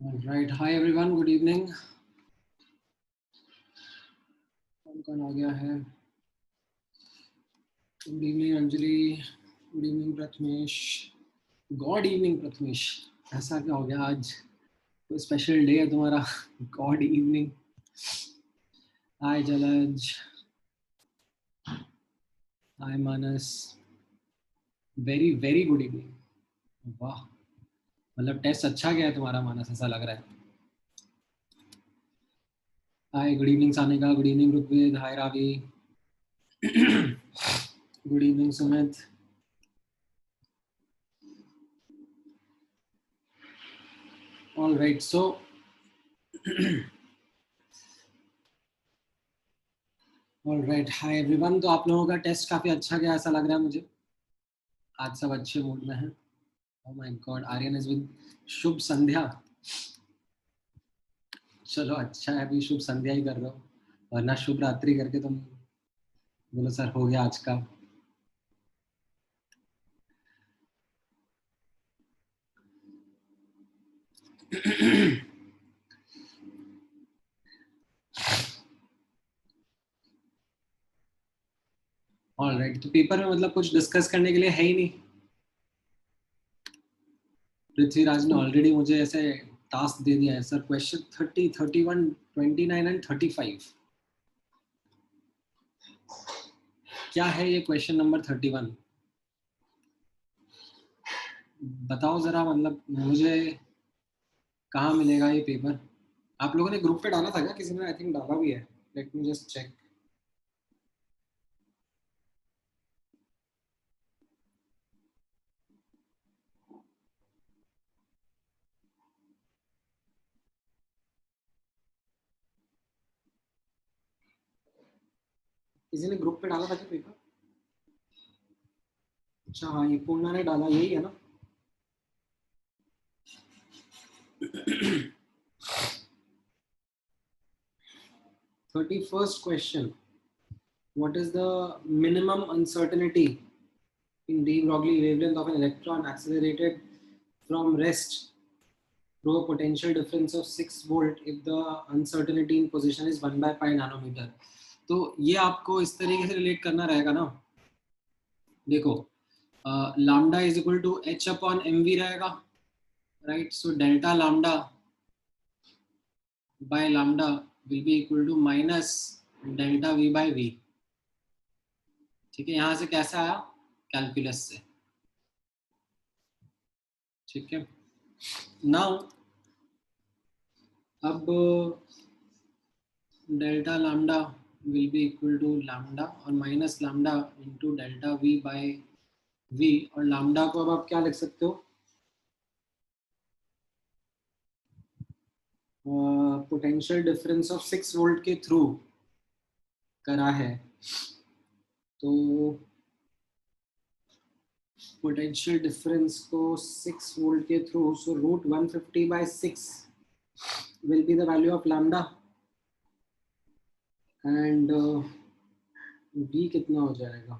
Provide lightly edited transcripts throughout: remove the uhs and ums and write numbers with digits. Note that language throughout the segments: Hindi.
All right. Hi everyone. Good evening. कौन आ गया है? Good evening Anjali. Good evening Prathamesh. God evening Prathamesh. ऐसा क्या हो गया आज? कोई स्पेशल डे है तुम्हारा? God evening. Hi जलज. Hi मानस. Very very good evening. वाह. मतलब टेस्ट अच्छा गया है तुम्हारा मानस, ऐसा लग रहा है. Hi, good evening Sanika. Good evening Rugved. Hi Ravi. Good evening Sumit. All right, so all right, hi everyone. तो आप लोगों का टेस्ट काफी अच्छा गया ऐसा लग रहा है मुझे. आज सब अच्छे मूड में हैं. Oh my God, Aryan is with शुभ संध्या. चलो अच्छा है, अभी शुभ संध्या ही कर रहे हो, वरना शुभ रात्रि करके तुम बोलो सर हो गया आज का. ऑल राइट, तो पेपर में मतलब कुछ डिस्कस करने के लिए है ही नहीं. पृथ्वीराज ने ऑलरेडी मुझे ऐसे टास्क दे दिया है सर. Question 30, 31, 29 and 35. क्या है ये क्वेश्चन नंबर 31? बताओ जरा, मतलब मुझे कहाँ मिलेगा ये पेपर? आप लोगों ने ग्रुप पे डाला था क्या? किसी ने आई थिंक डाला भी है. Let me just check. किसी ने ग्रुप पे डाला था क्या पेपर? अच्छा हाँ, ये पूर्णा ने डाला, यही है ना? First question. What is the minimum uncertainty in de Broglie wavelength of an electron accelerated from rest through a potential difference of 6 volt if the uncertainty in position is 1 by pi nanometer? तो ये आपको इस तरीके से रिलेट करना रहेगा ना. देखो, lambda is equal to h upon mv रहेगा, right? So delta lambda by lambda will be equal to minus delta v by v. ठीक है, यहाँ से कैसा आया? कैलकुलस से. ठीक है. नाउ अब delta lambda will be equal to lambda और minus lambda into delta V by V. और लैम्डा को अब आप क्या लिख सकते हो? पोटेंशियल डिफरेंस ऑफ 6 वोल्ट के थ्रू करा है, तो पोटेंशियल डिफरेंस को 6 वोल्ट के through, so root 150 by 6 will be the value of lambda. And v कितना हो जाएगा?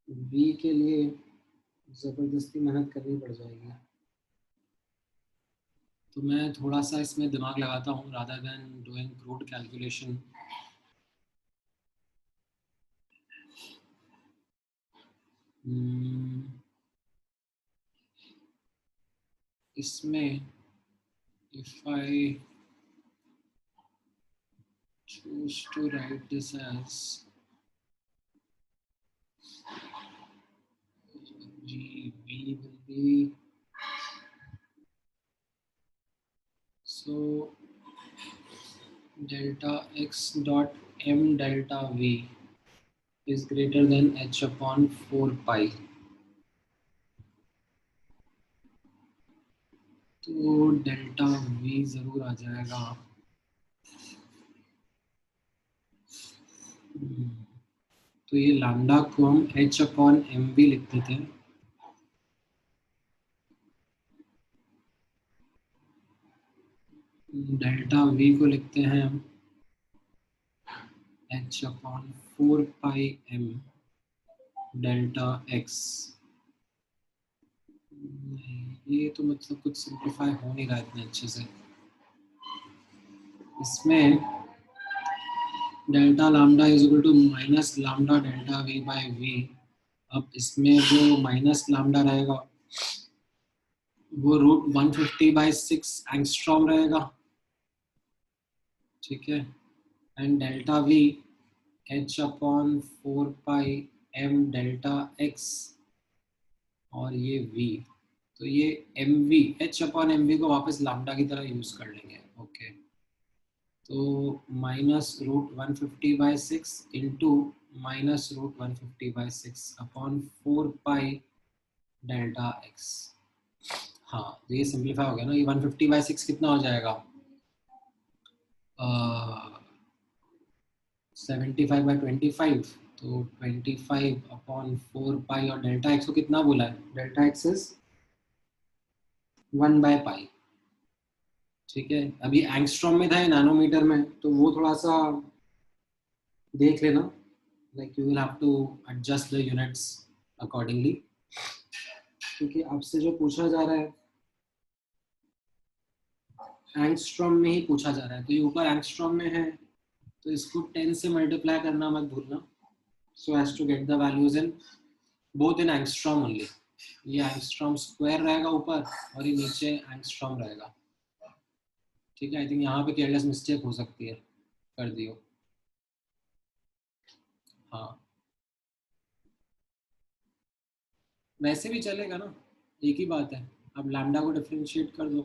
v के लिए जबरदस्ती मेहनत करनी पड़ जाएगी. तो मैं थोड़ा सा इसमें दिमाग लगाता हूँ rather than doing crude calculation. इसमें if I choose to write this as GB will be, so delta x dot m delta v is greater than h upon 4 pi. तो डेल्टा v जरूर आ जाएगा. तो ये लैम्डा को हम h अपॉन एम भी लिखते थे. डेल्टा v को लिखते हैं हम h अपॉन 4 पाई m डेल्टा x. ये तो मतलब कुछ सिंप्लीफाई हो नहीं रहा इतने अच्छे से। इसमें delta lambda is equal to minus lambda delta V by V. अब इसमें जो माइनस लैम्डा रहेगा वो रूट 150/6 एंगस्ट्रॉम रहेगा, ठीक है। And delta we h upon 4 pi m delta x, और ये v, तो ये mv h अपॉन mv को वापस लैम्डा की तरह यूज कर लेंगे, ओके। तो -√150/6 into -√150/6 upon 4 pi delta x। हाँ, तो ये सिंप्लीफाई हो गया ना। ये 150/6 कितना हो जाएगा, 75/25, तो 25/4 पाई, और डेल्टा एक्स को कितना बोला है, डेल्टा एक्स इज 1/पाई, ठीक है। अभी एंगस्ट्रॉम में था, नैनोमीटर में, तो वो थोड़ा सा देख लेना, like you will have to adjust the units accordingly, क्योंकि आपसे जो पूछा जा रहा है एंगस्ट्रॉम में ही पूछा जा रहा है। तो ये ऊपर एंगस्ट्रॉम में है, तो इसको 10 से मल्टीप्लाई करना मत भूलना, so as to get the values in both in angstrom only। ये एंगस्ट्रॉम स्क्वायर रहेगा ऊपर, और ये नीचे एंगस्ट्रॉम रहेगा, ठीक है। आई थिंक यहाँ पे केयरलेस मिस्टेक हो सकती है, कर दियो। हाँ, वैसे भी चलेगा ना, एक ही बात है। अब लैम्डा को डिफरेंशिएट कर दो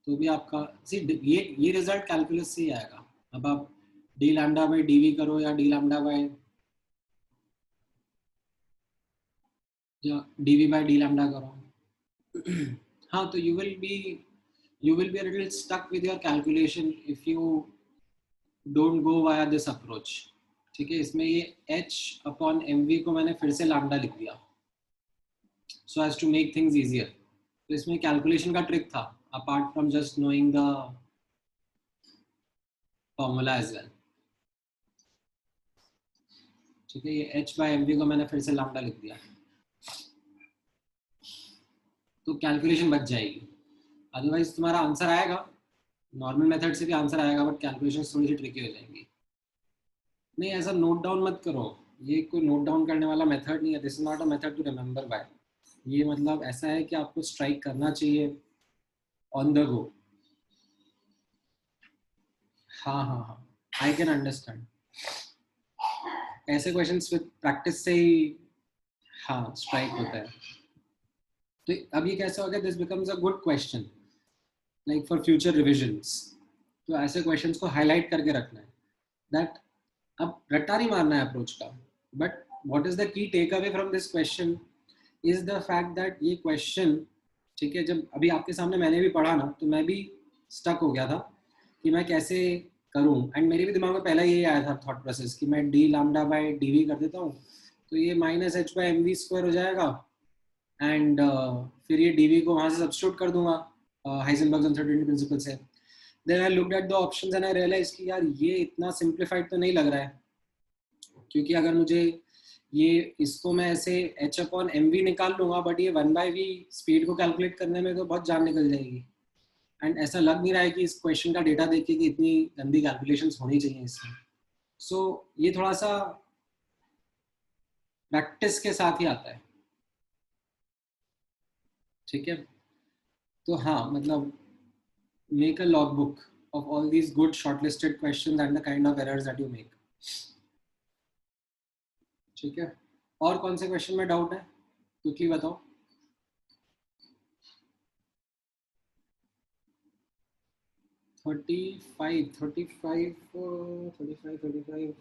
तो भी आपका सी, ये रिजल्ट कैलकुलस से ही आएगा। अब आप D lambda by D V करो या डी लैम्डा बाई या D V by D lambda करो हाँ, तो you will be a little stuck with your calculation if you don't go via this approach, ठीक है। इसमें ये h अपॉन mv को मैंने फिर से लैम्डा लिख दिया, so as to make things easier। तो इसमें कैलकुलेशन का ट्रिक था, apart from just knowing the formula as well, ठीक है। ये h बाय mv को मैंने फिर से लैम्डा लिख दिया, तो कैलकुलेशन बच जाएगी। अदरवाइज तुम्हारा आंसर आएगा, नॉर्मल मेथड से भी आंसर आएगा, बट कैलकुलेशन थोड़ी सी ट्रिकी हो जाएंगी। नहीं, ऐसा नोट डाउन मत करो, ये कोई नोट डाउन करने वाला मेथड नहीं है। This is not a method to remember by. ये मतलब ऐसा है कि आपको स्ट्राइक करना चाहिए ऑन द गो। हाँ हाँ हाँ, आई कैन अंडरस्टैंड। ऐसे क्वेश्चंस विद प्रैक्टिस से ही हाँ स्ट्राइक होता है। तो अब ये कैसे हो गया, this becomes a good question like for future revisions. तो ऐसे क्वेश्चंस को हाईलाइट करके रखना है, दैट अब रट्टा नहीं मारना है अप्रोच का, but what is the key takeaway from this question is the fact that ये क्वेश्चन, ठीक है, जब अभी आपके सामने मैंने भी पढ़ा ना, तो मैं भी स्टक हो गया था कि मैं कैसे करूं। एंड मेरे भी दिमाग में पहले यही आया था थॉट प्रोसेस कि मैं D lambda by D V कर देता हूँ, तो ये -h/mv² हो जाएगा। एंड फिर ये डी वी को वहाँ से सब्स्टिट्यूट कर दूंगा हाइजेनबर्ग्स अनसर्टेनिटी प्रिंसिपल से। Then I looked at the options and I realise कि यार ये इतना सिंप्लीफाइड तो नहीं लग रहा है, क्योंकि अगर मुझे ये इसको मैं ऐसे h अपॉन एम वी निकाल लूंगा, बट ये 1/v स्पीड को कैलकुलेट करने में तो बहुत जान निकल जाएगी। एंड ऐसा लग नहीं रहा है कि इस क्वेश्चन का डेटा देख के कि इतनी गंदी कैलकुलेशंस होनी चाहिए इसमें। सो ये थोड़ा सा प्रैक्टिस के साथ ही आता है, ठीक है। तो हाँ, मतलब make a log book of all these good shortlisted questions and the kind of errors that you make, ठीक है। और कौन से क्वेश्चन में डाउट है, क्विकली बताओ। 35 35 35 35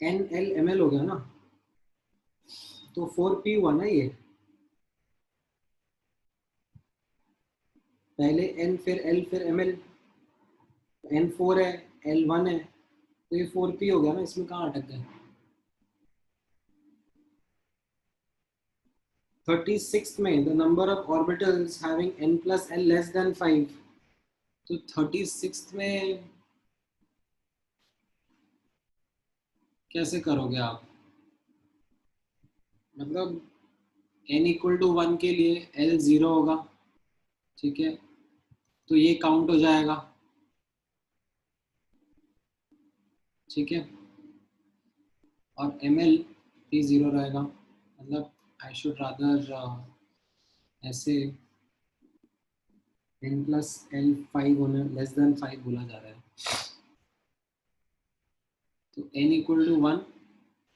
NL/ML हो गया ना, तो 4P हुआ ना ये, पहले N फिर L फिर ML, N4 है, L1 है, तो ये 4P हो गया ना। इसमें कहाँ अटक गए। 36 में the number of orbitals having N plus L less than 5, तो 36 में कैसे करोगे आप। मतलब n इक्वल टू 1 के लिए l 0 होगा, ठीक है, तो ये काउंट हो जाएगा, ठीक है, और ml भी 0 रहेगा, मतलब आई शुड रादर ऐसे n प्लस l 5 होने लेस देन 5 बोला जा रहा है, तो n equal to 1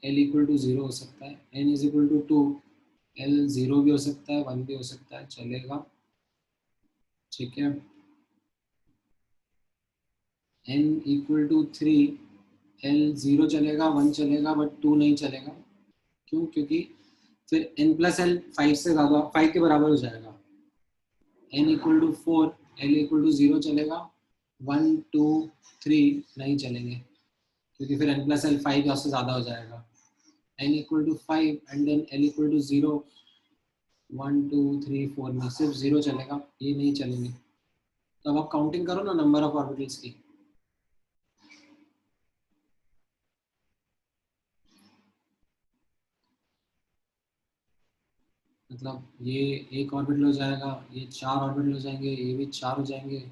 l equal to 0 हो सकता है, n is equal to 2 l 0 भी हो सकता है 1 भी हो सकता है, चलेगा, ठीक है, n इक्वल टू 3 l 0 चलेगा 1 चलेगा बट 2 नहीं चलेगा, क्यों, क्योंकि फिर n प्लस l 5 से ज़्यादा 5 के बराबर हो जाएगा, n equal to 4 l equal to 0 चलेगा 1 2 3 नहीं चलेंगे, क्योंकि फिर n प्लस l 5 से ज़्यादा हो जाएगा, n equal to 5 and then l equal to 0 1 2 3 4 में सिर्फ 0 चलेगा, ये नहीं चलेंगे, तो अब आप काउंटिंग करो ना नंबर ऑफ ऑर्बिटल्स की, मतलब ये एक ऑर्बिटल हो जाएगा, ये 4 ऑर्बिटल हो जाएंगे, ये भी 4 हो जाएंगे,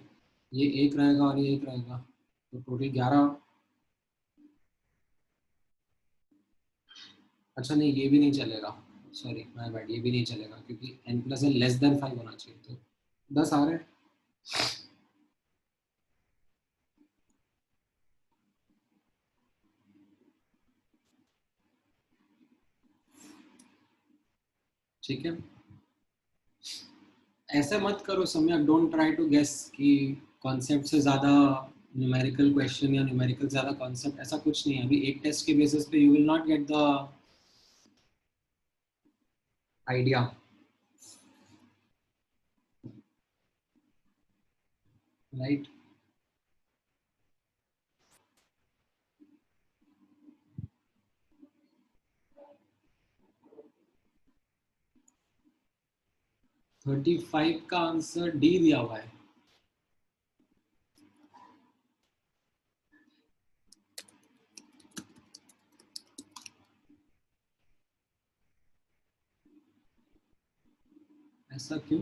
ये एक रहेगा और ये एक रहेगा, तो टोटल 11। अच्छा नहीं, ये भी नहीं चलेगा, सॉरी माय बैड, ये भी नहीं चलेगा क्योंकि n plus n less than 5 होना चाहिए, तो 10 आ रहे हैं, ठीक है, ऐसे मत करो सम्यक, डोंट ट्राई टू गेस कि कॉन्सेप्ट से ज़्यादा न्यूमेरिकल क्वेश्चन या न्यूमेरिकल ज़्यादा कॉन्सेप्ट, ऐसा कुछ नहीं है, अभी एक टेस्ट के बेसिस पे you will not get the idea, right. 35 का आंसर डी दिया हुआ है, ऐसा क्यों,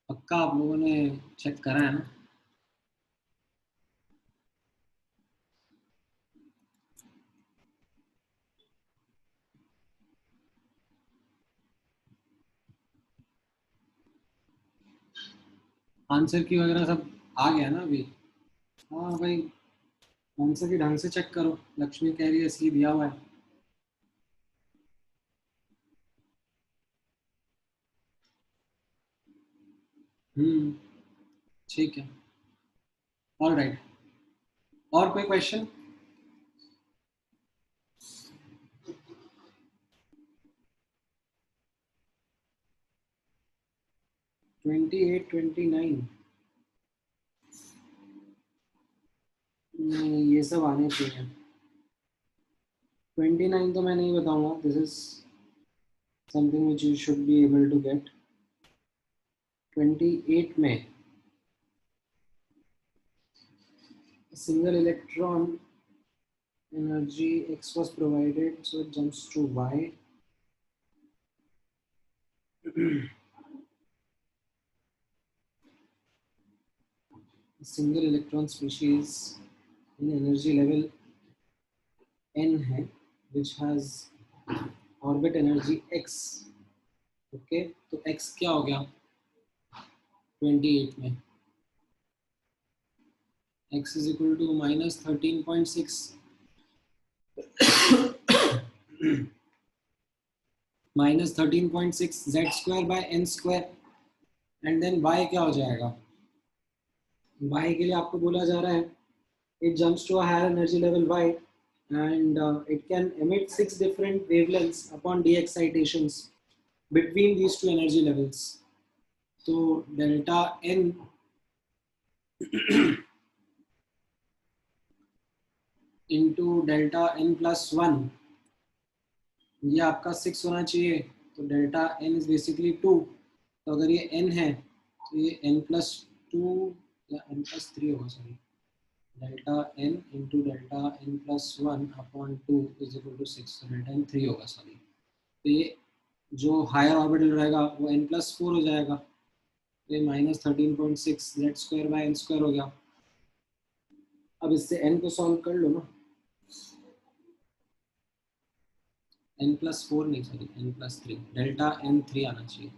पक्का आप लोगों ने चेक करा है ना? आंसर की वगैरह सब आ गया ना अभी? हाँ भाई, आंसर की ढंग से चेक करो, लक्ष्मी कह रही है इसलिए दिया हुआ है। हम्म, ठीक है, ऑल राइट, और कोई क्वेश्चन? 28 29, नहीं ये सब आने चाहिए, 29 तो मैं नहीं बताऊंगा, this is something which you should be able to get. 28 में single electron energy X was provided, so it jumps to Y. A single electron species in energy level n है, which has orbit energy x, okay, तो x क्या हो गया 28 में, x is equal to minus 13.6 minus 13.6 z square by n square, and then y क्या हो जाएगा, y के लिए आपको बोला जा रहा है it jumps to a higher energy level y, and it can emit 6 different wavelengths upon de-excitations between these two energy levels. So delta n into delta n plus 1, ये आपका 6 होना चाहिए, तो डेल्टा n इज बेसिकली 2, तो अगर ये n है तो ये n plus 2 या n plus 3 होगा, sorry delta n into delta n plus 1/2 is equal to 6, delta n 3 होगा, सॉरी। तो ये जो हायर ऑर्बिटल रहेगा वो n प्लस 4 हो जाएगा, तो ये -13.6 Z square by n square हो गया। अब इससे n को सॉल्व कर लो ना, n प्लस 4 नहीं, sorry n plus 3, delta n 3 आना चाहिए।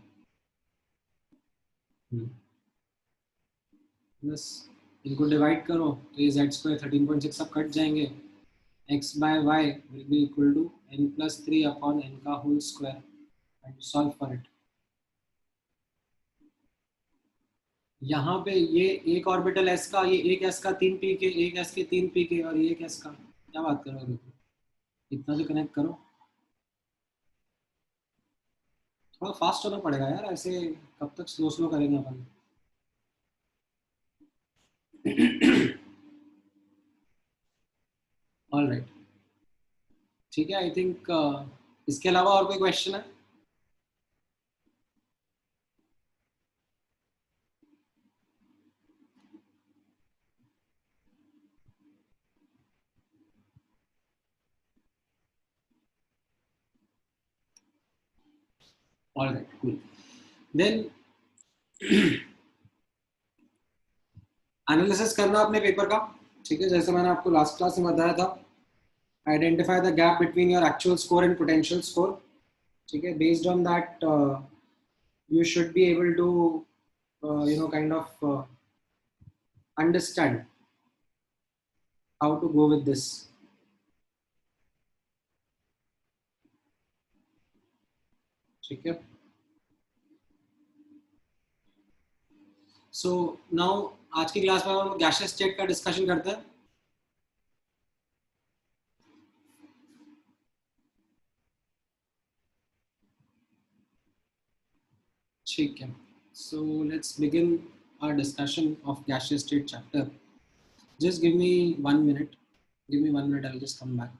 बस इनको डिवाइड करो तो ये जेड स्क्वायर 13.6 सब कट जाएंगे, x by y will be equal to n plus 3 upon n का whole square, and solve for it. यहाँ पे ये एक ऑर्बिटल s का, ये एक s का 3 पी के, एक s के 3 पी के, और ये एक s का, क्या बात करोगे? इतना तो कनेक्ट करो। थोड़ा फास्ट होना पड़ेगा यार, ऐसे कब तक स्लो स्लो करेंगे अपन। ऑल राइट, ठीक है। आई थिंक इसके अलावा और कोई क्वेश्चन है? All right, cool. Then analysis करना अपने पेपर का, ठीक है, जैसे मैंने आपको लास्ट क्लास में बताया था। Identify the gap between your actual score and potential score, ठीक है। Based on that you should be able to kind of understand how to go with this, ठीक है। सो नाउ आज की क्लास में हम गैसियस स्टेट का डिस्कशन करते हैं, ठीक है। So let's begin our discussion of gaseous state chapter. Just give me 1 minute, give me 1 minute, I'll just come back.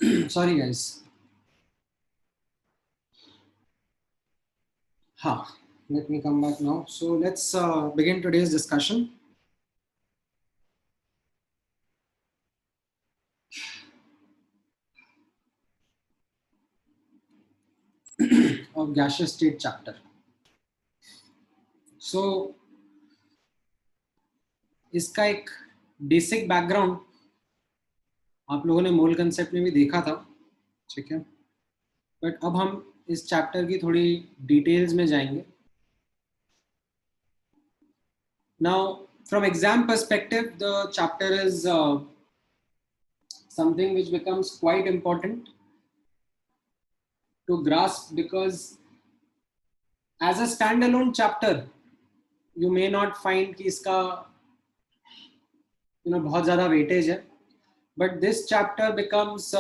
Sorry guys. Let me come back now. So let's begin today's discussion. Of gaseous state chapter. So इसका एक बेसिक बैकग्राउंड आप लोगों ने मोल कंसेप्ट में भी देखा था, ठीक है, बट अब हम इस चैप्टर की थोड़ी डिटेल्स में जाएंगे. Now, from exam perspective, the chapter is something which becomes quite important to grasp, because as a standalone chapter, you may not find कि इसका बहुत ज़्यादा weightage है, but this chapter becomes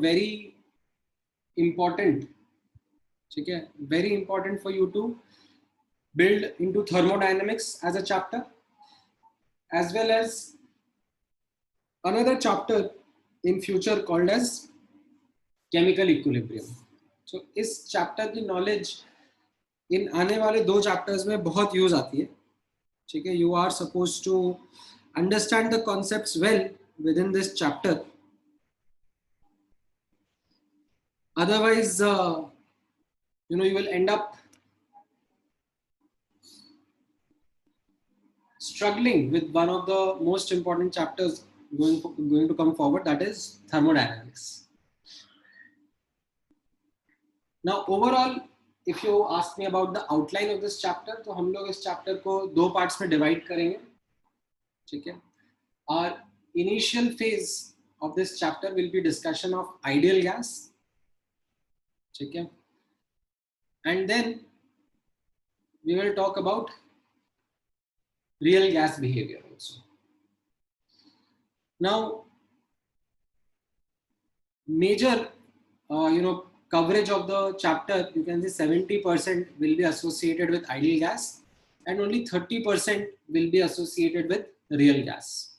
very important, ठीक है, very important for you to build into thermodynamics as a chapter, as well as another chapter in future called as chemical equilibrium. So इस chapter की knowledge इन आने वाले 2 chapters में बहुत use आती है, ठीक है. You are supposed to understand the concepts well within this chapter. Otherwise, you will end up struggling with one of the most important chapters going to come forward, that is thermodynamics. Now, overall, if you ask me about the outline of this chapter, तो हम लोग इस chapter को 2 parts में divide करेंगे, ठीक है. Our initial phase of this chapter will be discussion of ideal gas, ठीक है, and then we will talk about real gas behavior also. Now, major coverage of the chapter, you can say 70% will be associated with ideal gas and only 30% will be associated with real gas.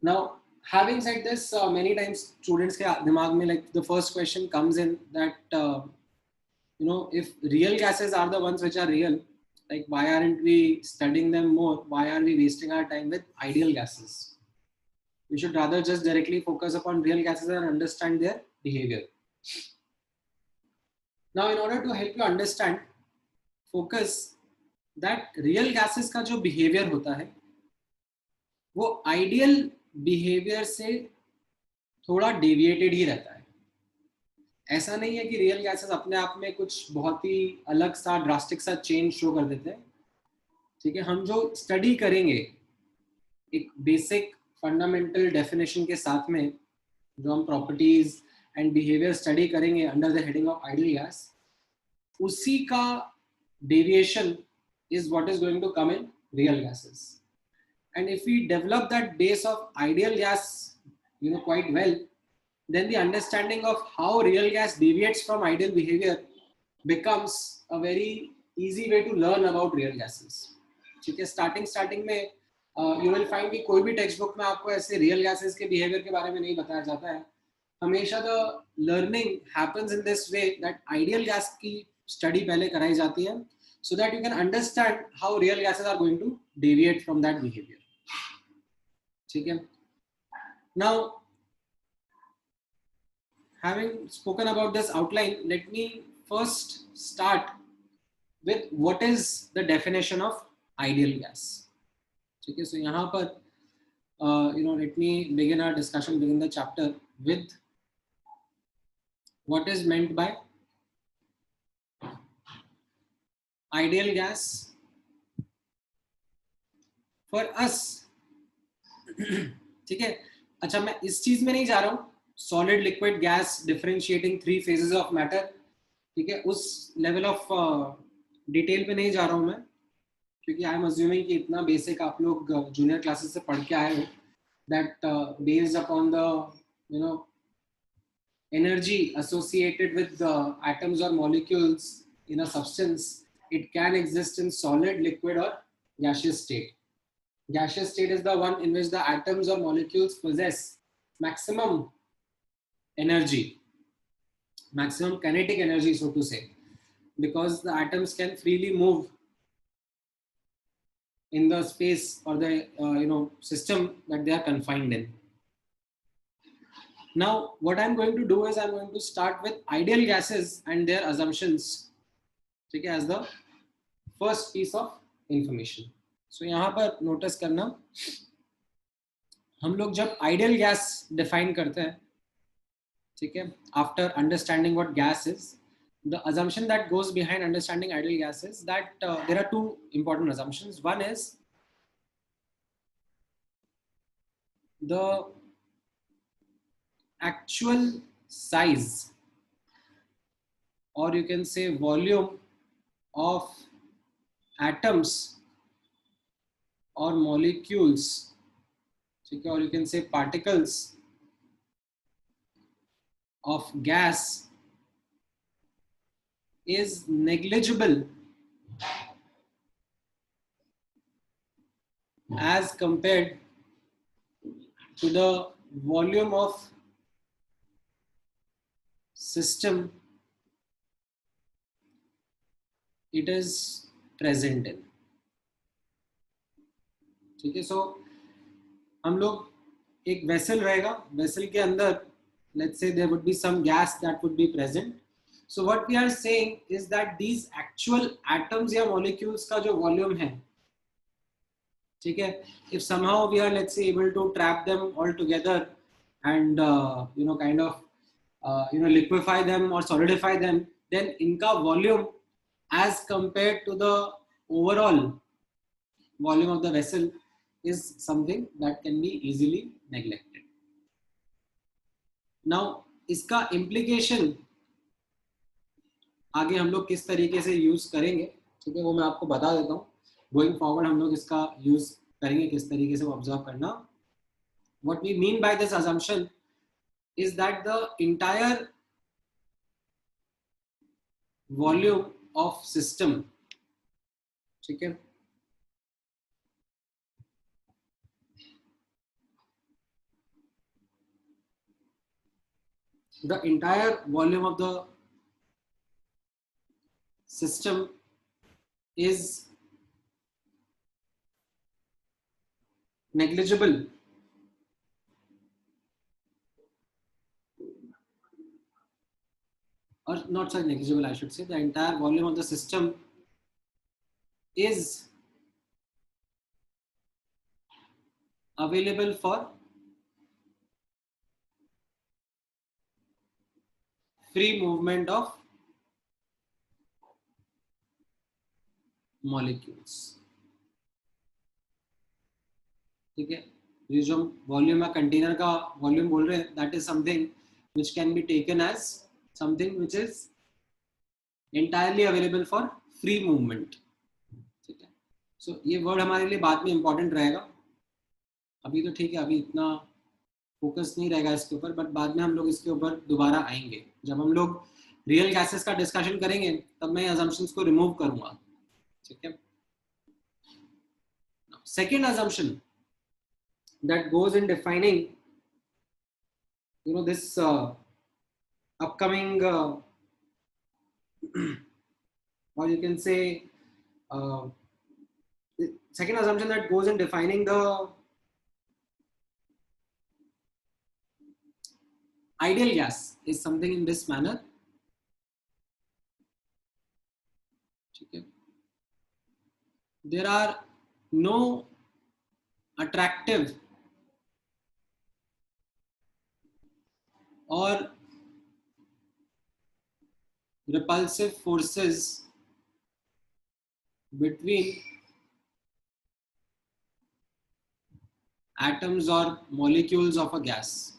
Now, having said this, many times students के दिमाग में like the first question comes in that if real gases are the ones which are real, like why aren't we studying them more? Why are we wasting our time with ideal gases? We should rather just directly focus upon real gases and understand their behavior. Now, in order to help you understand, focus that real gases का जो behavior होता है, वो ideal behavior से थोड़ा deviated ही रहता है. ऐसा नहीं है कि रियल गैसेस अपने आप में कुछ बहुत ही अलग सा ड्रास्टिक सा चेंज शो कर देते हैं, ठीक है. हम जो स्टडी करेंगे एक बेसिक फंडामेंटल डेफिनेशन के साथ में, जो हम प्रॉपर्टीज एंड बिहेवियर स्टडी करेंगे under the heading of ideal gas, उसी का deviation is what is going to come in real gases. And if we develop that base of ideal gas quite well, then the understanding of how real gas deviates from ideal behavior becomes a very easy way to learn about real gases. ठीक है. स्टार्टिंग में you will find कि कोई भी टेक्स्ट बुक में आपको ऐसे रियल गैसेस के बिहेवियर के बारे में नहीं बताया जाता है. हमेशा the learning happens in this way that ideal gas की स्टडी पहले कराई जाती है, so that you can understand how real gases are going to deviate from that behavior. ठीक है. Now, having spoken about this outline, let me first start with what is the definition of ideal gas. Okay, so यहाँ पर let me begin our discussion, begin the chapter with what is meant by ideal gas for us. ठीक है. अच्छा, मैं इस चीज में नहीं जा रहा हूँ, solid liquid gas differentiating 3 phases of matter, ठीक है, उस लेवल ऑफ डिटेल पे नहीं जा रहा हूँ मैं, क्योंकि आई एम अज्यूमिंग कि इतना बेसिक आप लोग जूनियर क्लासेस से पढ़ के आए हो, that based upon the energy associated with the atoms or molecules in a substance, it can exist in solid, liquid or gaseous state. Gaseous state is the one in which the atoms or molecules possess maximum energy, maximum kinetic energy, so to say, because the atoms can freely move in the space or the system that they are confined in. Now, what I'm going to do is I'm going to start with ideal gases and their assumptions, okay, as the first piece of information. So यहाँ पर notice करना, हम लोग जब ideal gas define करते हैं, ठीक है, after understanding what gas is, the assumption that goes behind understanding ideal gas is that there are two important assumptions. One is the actual size, or you can say volume, of atoms or molecules, or you can say particles of gas is negligible as compared to the volume of system it is present in. ठीक है, सो हम लोग एक वेसल रहेगा, वेसल के अंदर let's say there would be some gas that would be present. So what we are saying is that these actual atoms या molecules का जो volume है, ठीक है, if somehow we are let's say able to trap them all together and kind of liquefy them or solidify them, then इनका volume as compared to the overall volume of the vessel is something that can be easily neglected. Now इसका implication आगे हम लोग किस तरीके से यूज करेंगे, ठीक है, वो मैं आपको बता देता हूँ. गोइंग फॉरवर्ड हम लोग इसका यूज करेंगे किस तरीके से, वो ऑब्जर्व करना. What we mean by this assumption is that the entire volume of system, ठीक है, the entire volume of the system is negligible or not so negligible, I should say, the entire volume of the system is available for free movement of molecules. ठीक है, ये जो वॉल्यूम है कंटेनर का वॉल्यूम बोल रहे हैं, that is something which can be taken as something which is entirely available for free movement. ठीक है, सो ये वर्ड हमारे लिए बाद में इंपॉर्टेंट रहेगा. अभी तो ठीक है, अभी इतना फोकस नहीं रहेगा इसके ऊपर, बट बाद में हम लोग इसके ऊपर दोबारा आएंगे. जब हम लोग रियल गैसेस का डिस्कशन करेंगे तब मैं assumptions को रिमूव करूंगा. ठीक है, second assumption that goes in defining this upcoming or you can say second assumption that goes in defining the ideal gas is something in this manner. Okay. There are no attractive or repulsive forces between atoms or molecules of a gas.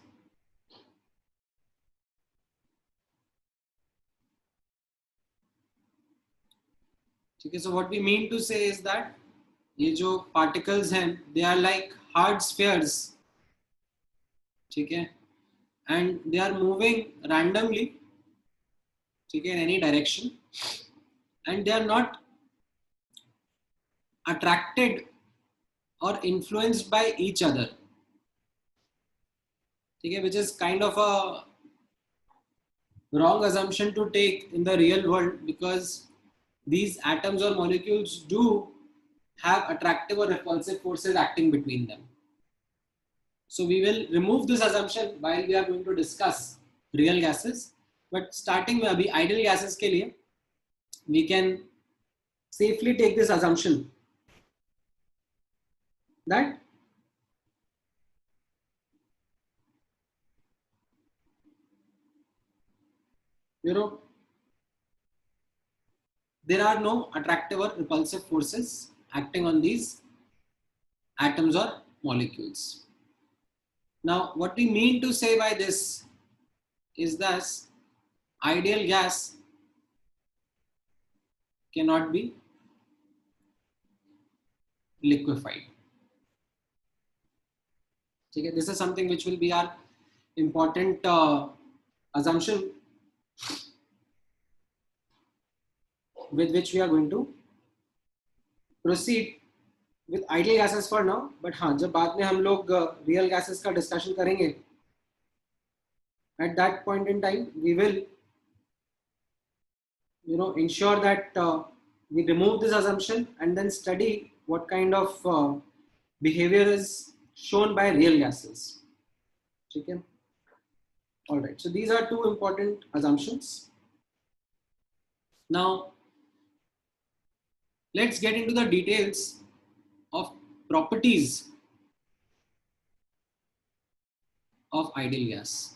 ठीक है, so what we mean to say is that ये जो particles हैं, they are like hard spheres, ठीक है, and they are moving randomly, ठीक है, in any direction, and they are not attracted or influenced by each other. ठीक है, which is kind of a wrong assumption to take in the real world, because these atoms or molecules do have attractive or repulsive forces acting between them. So we will remove this assumption while we are going to discuss real gases. But starting में अभी ideal gases के लिए we can safely take this assumption that there are no attractive or repulsive forces acting on these atoms or molecules. Now, what we mean to say by this is that ideal gas cannot be liquefied. Okay, this is something which will be our important assumption with which we are going to proceed with ideal gases for now. But हाँ, जब बाद में हम लोग real gases का discussion करेंगे, at that point in time we will ensure that we remove this assumption and then study what kind of behavior is shown by real gases. Okay. All right. So these are two important assumptions. Now, let's get into the details of properties of ideal gas.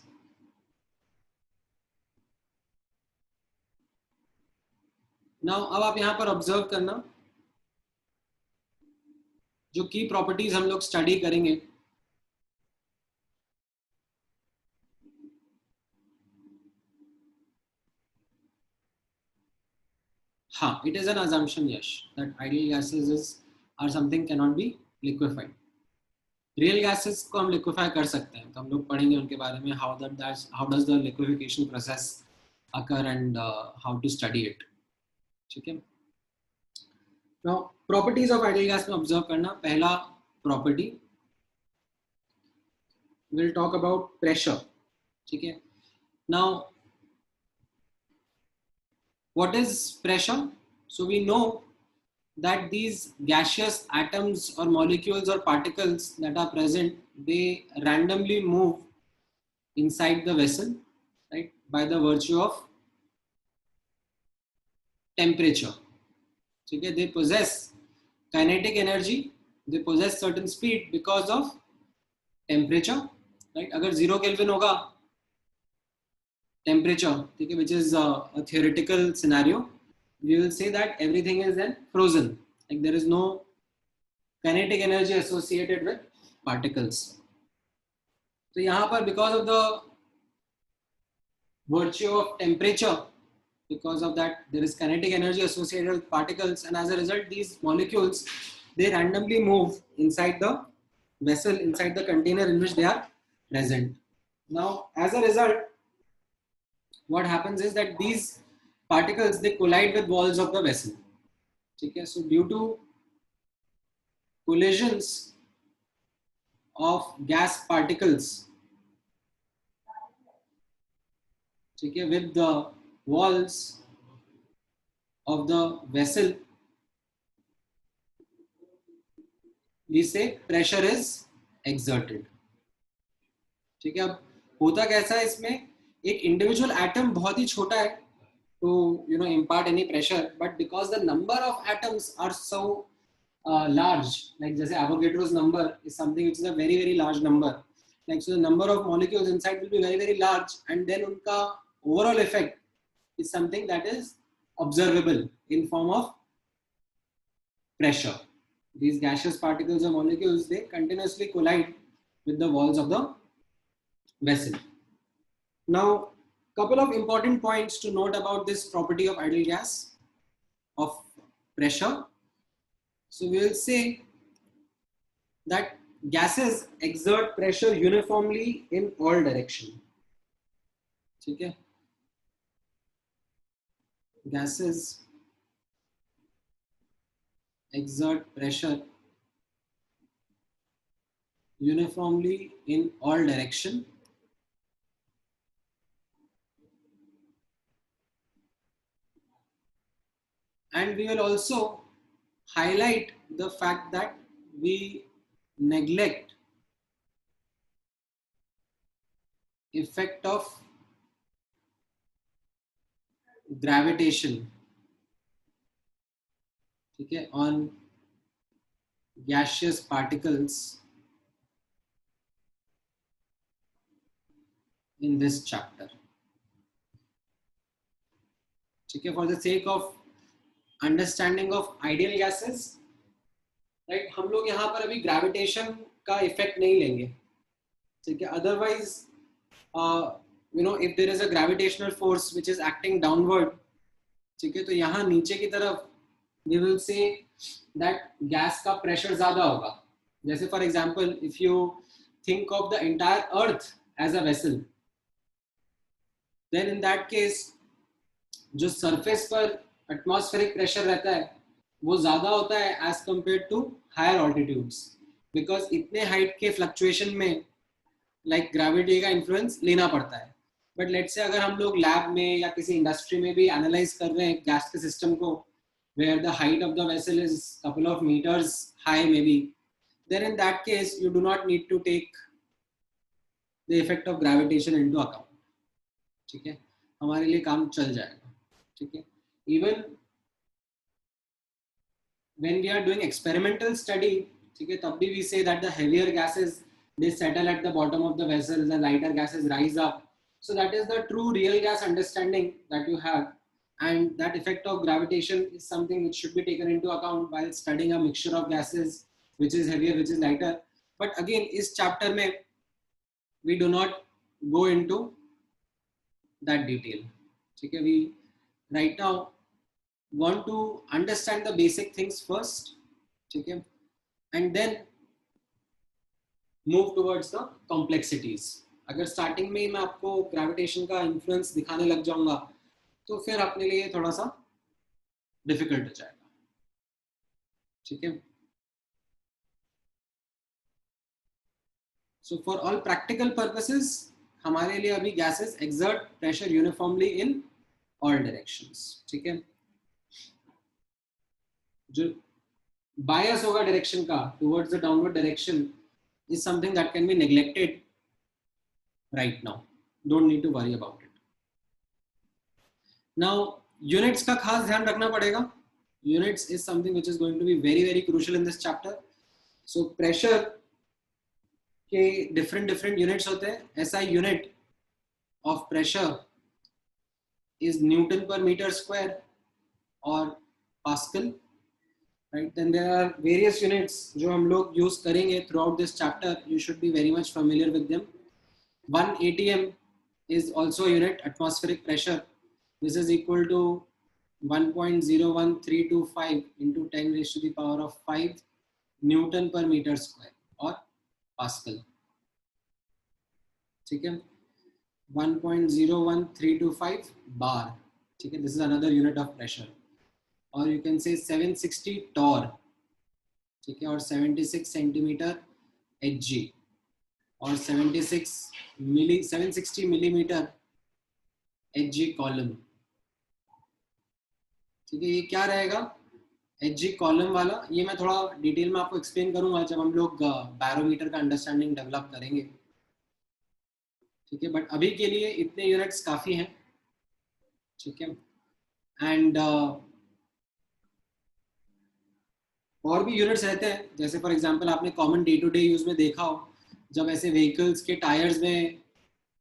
Now, अब आप यहाँ पर ऑब्जर्व करना, जो की प्रॉपर्टीज हम लोग स्टडी करेंगे, हाँ, it is an assumption, yes, that ideal gases are something cannot be liquefied. Real gases को हम liquefy कर सकते हैं, तो हम लोग पढ़ेंगे उनके बारे में, how does the liquefaction process occur and how to study it. ठीक है. Now, properties of ideal gas में observe करना, पहला property, we'll talk about pressure. ठीक है. Now, what is pressure? So we know that these gaseous atoms or molecules or particles that are present, they randomly move inside the vessel, right, by the virtue of temperature. Okay, they possess kinetic energy, they possess certain speed because of temperature, right? अगर 0 Kelvin होगा temperature, okay, which is a theoretical scenario, we will say that everything is then frozen, like there is no kinetic energy associated with particles. So यहाँ पर because of the virtue of temperature, because of that there is kinetic energy associated with particles, and as a result these molecules, they randomly move inside the vessel, inside the container in which they are present. Now, as a result, what happens is that these particles, they collide with walls of the vessel. Okay, so due to collisions of gas particles, okay, with the walls of the vessel, we say pressure is exerted. ठीक है, अब होता कैसा है इसमें, एक इंडिविजुअल एटम बहुत ही छोटा है to impart any pressure, but because the number of atoms are so large, like जैसे Avogadro's number is something which is a very very large number, like so the number of molecules inside will be very very large, and then उनका overall effect is something that is observable in form of pressure. These gaseous particles or molecules, they continuously collide with the walls of the vessel. Now, couple of important points to note about this property of ideal gas of pressure. So we will say that gases exert pressure uniformly in all direction. Okay? Gases exert pressure uniformly in all direction. and we will also highlight the fact that we neglect effect of gravitation, ठीक है, on gaseous particles in this chapter, ठीक है, for the sake of understanding of ideal gases, right, हम लोग यहाँ पर अभी gravitation का effect नहीं लेंगे, ठीक है, otherwise you know, if there is a gravitational force which is acting downward, ठीक है, तो यहाँ नीचे की तरफ we will say that gas का pressure ज़्यादा होगा. जैसे for example, if you think of the entire earth as a vessel, then in that case जो surface पर atmospheric pressure रहता है वो ज़्यादा होता है as compared to higher altitudes, because इतने height के fluctuation में like gravity का influence लेना पड़ता है. But let's say अगर हम लोग lab में या किसी industry में भी analyze कर रहे हैं gas के system को, where the height of the vessel is couple of meters high maybe, then in that case you do not need to take the effect of gravitation into account, ठीक है, हमारे लिए काम चल जाएगा, ठीक है. Even when we are doing experimental study, ठीक है, तब भी we say that the heavier gases they settle at the bottom of the vessel, the lighter gases rise up. So that is the true real gas understanding that you have, and that effect of gravitation is something which should be taken into account while studying a mixture of gases, which is heavier, which is lighter. But again, इस chapter में we do not go into that detail, ठीक है. We right now want to understand the basic things first, ठीक है, and then move towards the complexities. अगर स्टार्टिंग में मैं आपको ग्रेविटेशन का इन्फ्लुएंस दिखाने लग जाऊंगा तो फिर अपने लिए थोड़ा सा डिफिकल्ट हो जाएगा, ठीक है. So for all practical purposes हमारे लिए अभी gases exert pressure uniformly in all directions, ठीक है. जो बायस होगा डायरेक्शन का towards the downward direction is something that can be neglected right now. Don't need to worry about it. Now units का खास ध्यान रखना पड़ेगा. Units is something which is going to be very very crucial in this chapter. So pressure के different units होते हैं. SI unit of pressure is Newton per meter square or Pascal, right? Then there are various units जो हम लोग use करेंगे throughout this chapter. You should be very much familiar with them. 1 atm is also a unit, atmospheric pressure. This is equal to 1.01325 into 10 raised to the power of 5 Newton per meter square or Pascal, ठीक है. 1.01325 bar, ठीक है. This is another unit of pressure. और you can say 760 torr, ठीक है, और 76 सेंटीमीटर Hg और 760 मिलीमीटर Hg कॉलम, ठीक है. ये क्या रहेगा Hg कॉलम वाला, ये मैं थोड़ा डिटेल में आपको एक्सप्लेन करूंगा जब हम लोग बैरोमीटर का अंडरस्टैंडिंग डेवलप करेंगे, ठीक है. बट अभी के लिए इतने यूनिट्स काफी हैं, ठीक है. एंड और भी यूनिट्स रहते हैं, जैसे फॉर एग्जांपल आपने common day to day use में देखा हो जब ऐसे व्हीकल्स के टायर्स में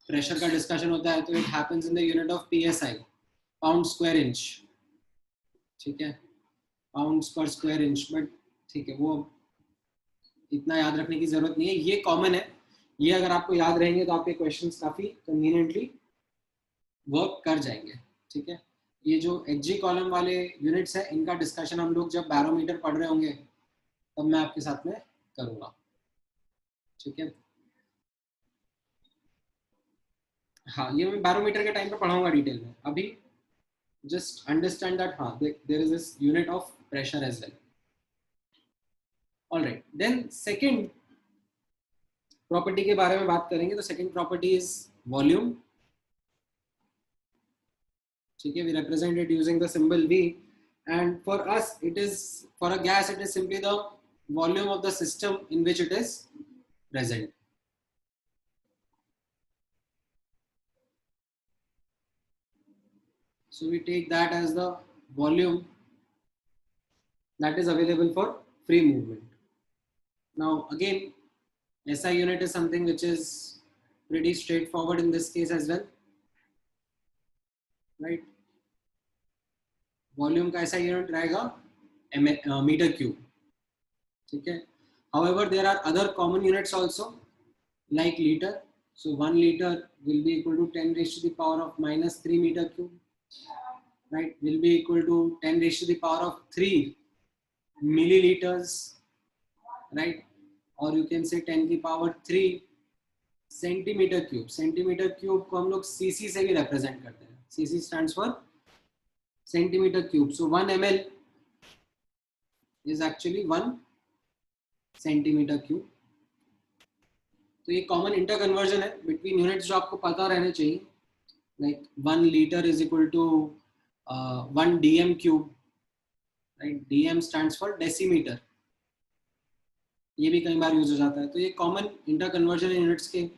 प्रेशर का डिस्कशन होता है तो it happens in the unit of PSI, pound square inch, ठीक है, पाउंड्स पर स्क्वायर इंच. बट ठीक है, वो इतना याद रखने की जरूरत नहीं है, ये कॉमन है. ये अगर आपको याद रहेंगे तो आपके क्वेश्चंस काफी कन्वीनियंटली वर्क कर जाएंगे, ठीक है. ये जो Hg कॉलम वाले यूनिट्स है इनका डिस्कशन हम लोग जब बैरोमीटर पढ़ रहे होंगे तब मैं आपके साथ में करूंगा, ठीक है. हाँ, ये मैं बैरोमीटर के टाइम पे पढ़ाऊंगा डिटेल में. अभी जस्ट अंडरस्टैंड दैट हाँ there is this unit of pressure as well. Alright, then second property के बारे में बात करेंगे. तो सेकंड प्रॉपर्टी इज वॉल्यूम, ठीक है. We represent it using the symbol V. and for us it is, for a gas it is simply the volume of the system in which it is present. So we take that as the volume that is available for free movement. Now again, SI unit is something which is pretty straightforward in this case as well, right? Volume का ऐसा यूनिट रहेगा मीटर क्यूब, ठीक है. However, there are other common units also like liter. So 1 liter will be equal to 10 raised to the power of minus 3 meter cube, right? Will be equal to 10 raised to the power of 3 milliliters, right? Or you can say 10 की power 3 centimetre cube. Centimetre cube को हम लोग सीसी से भी रिप्रेजेंट करते हैं. CC stands for centimeter cube. So 1 ml is actually 1 centimeter cube. तो ये कॉमन इंटर कन्वर्जन है बिटवीन यूनिट्स जो आपको पता रहने चाहिए. Like 1 litre is equal to 1 dm cube, right? dm stands for decimetre. ये भी कई बार यूज हो जाता है. तो ये कॉमन इंटर कन्वर्जन यूनिट्स के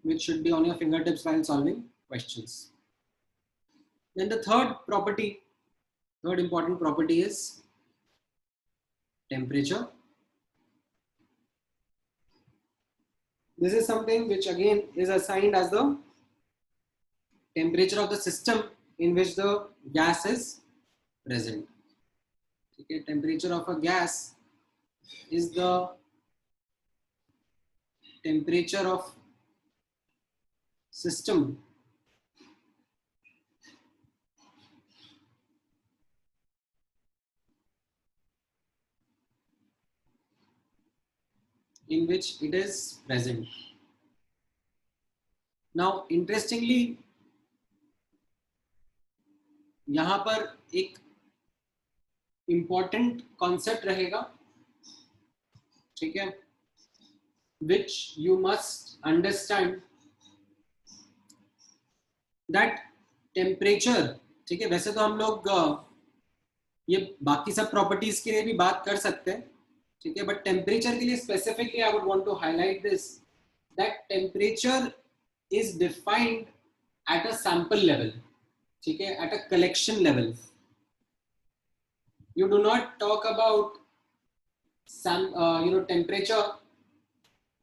which should be on your fingertips while solving questions. Then the third important property is temperature. This is something which again is assigned as the temperature of the system in which the gas is present. Okay, temperature of a gas is the temperature of system in which it is present. Now interestingly, यहाँ पर एक important concept रहेगा, ठीक है, which you must understand that temperature, ठीक है. वैसे तो हम लोग ये बाकी सब प्रॉपर्टीज के लिए भी बात कर सकते हैं, ठीक है, बट टेम्परेचर के लिए specifically I would want to highlight this that temperature is defined at a sample level, ठीक है, at a collection level. You do not talk about temperature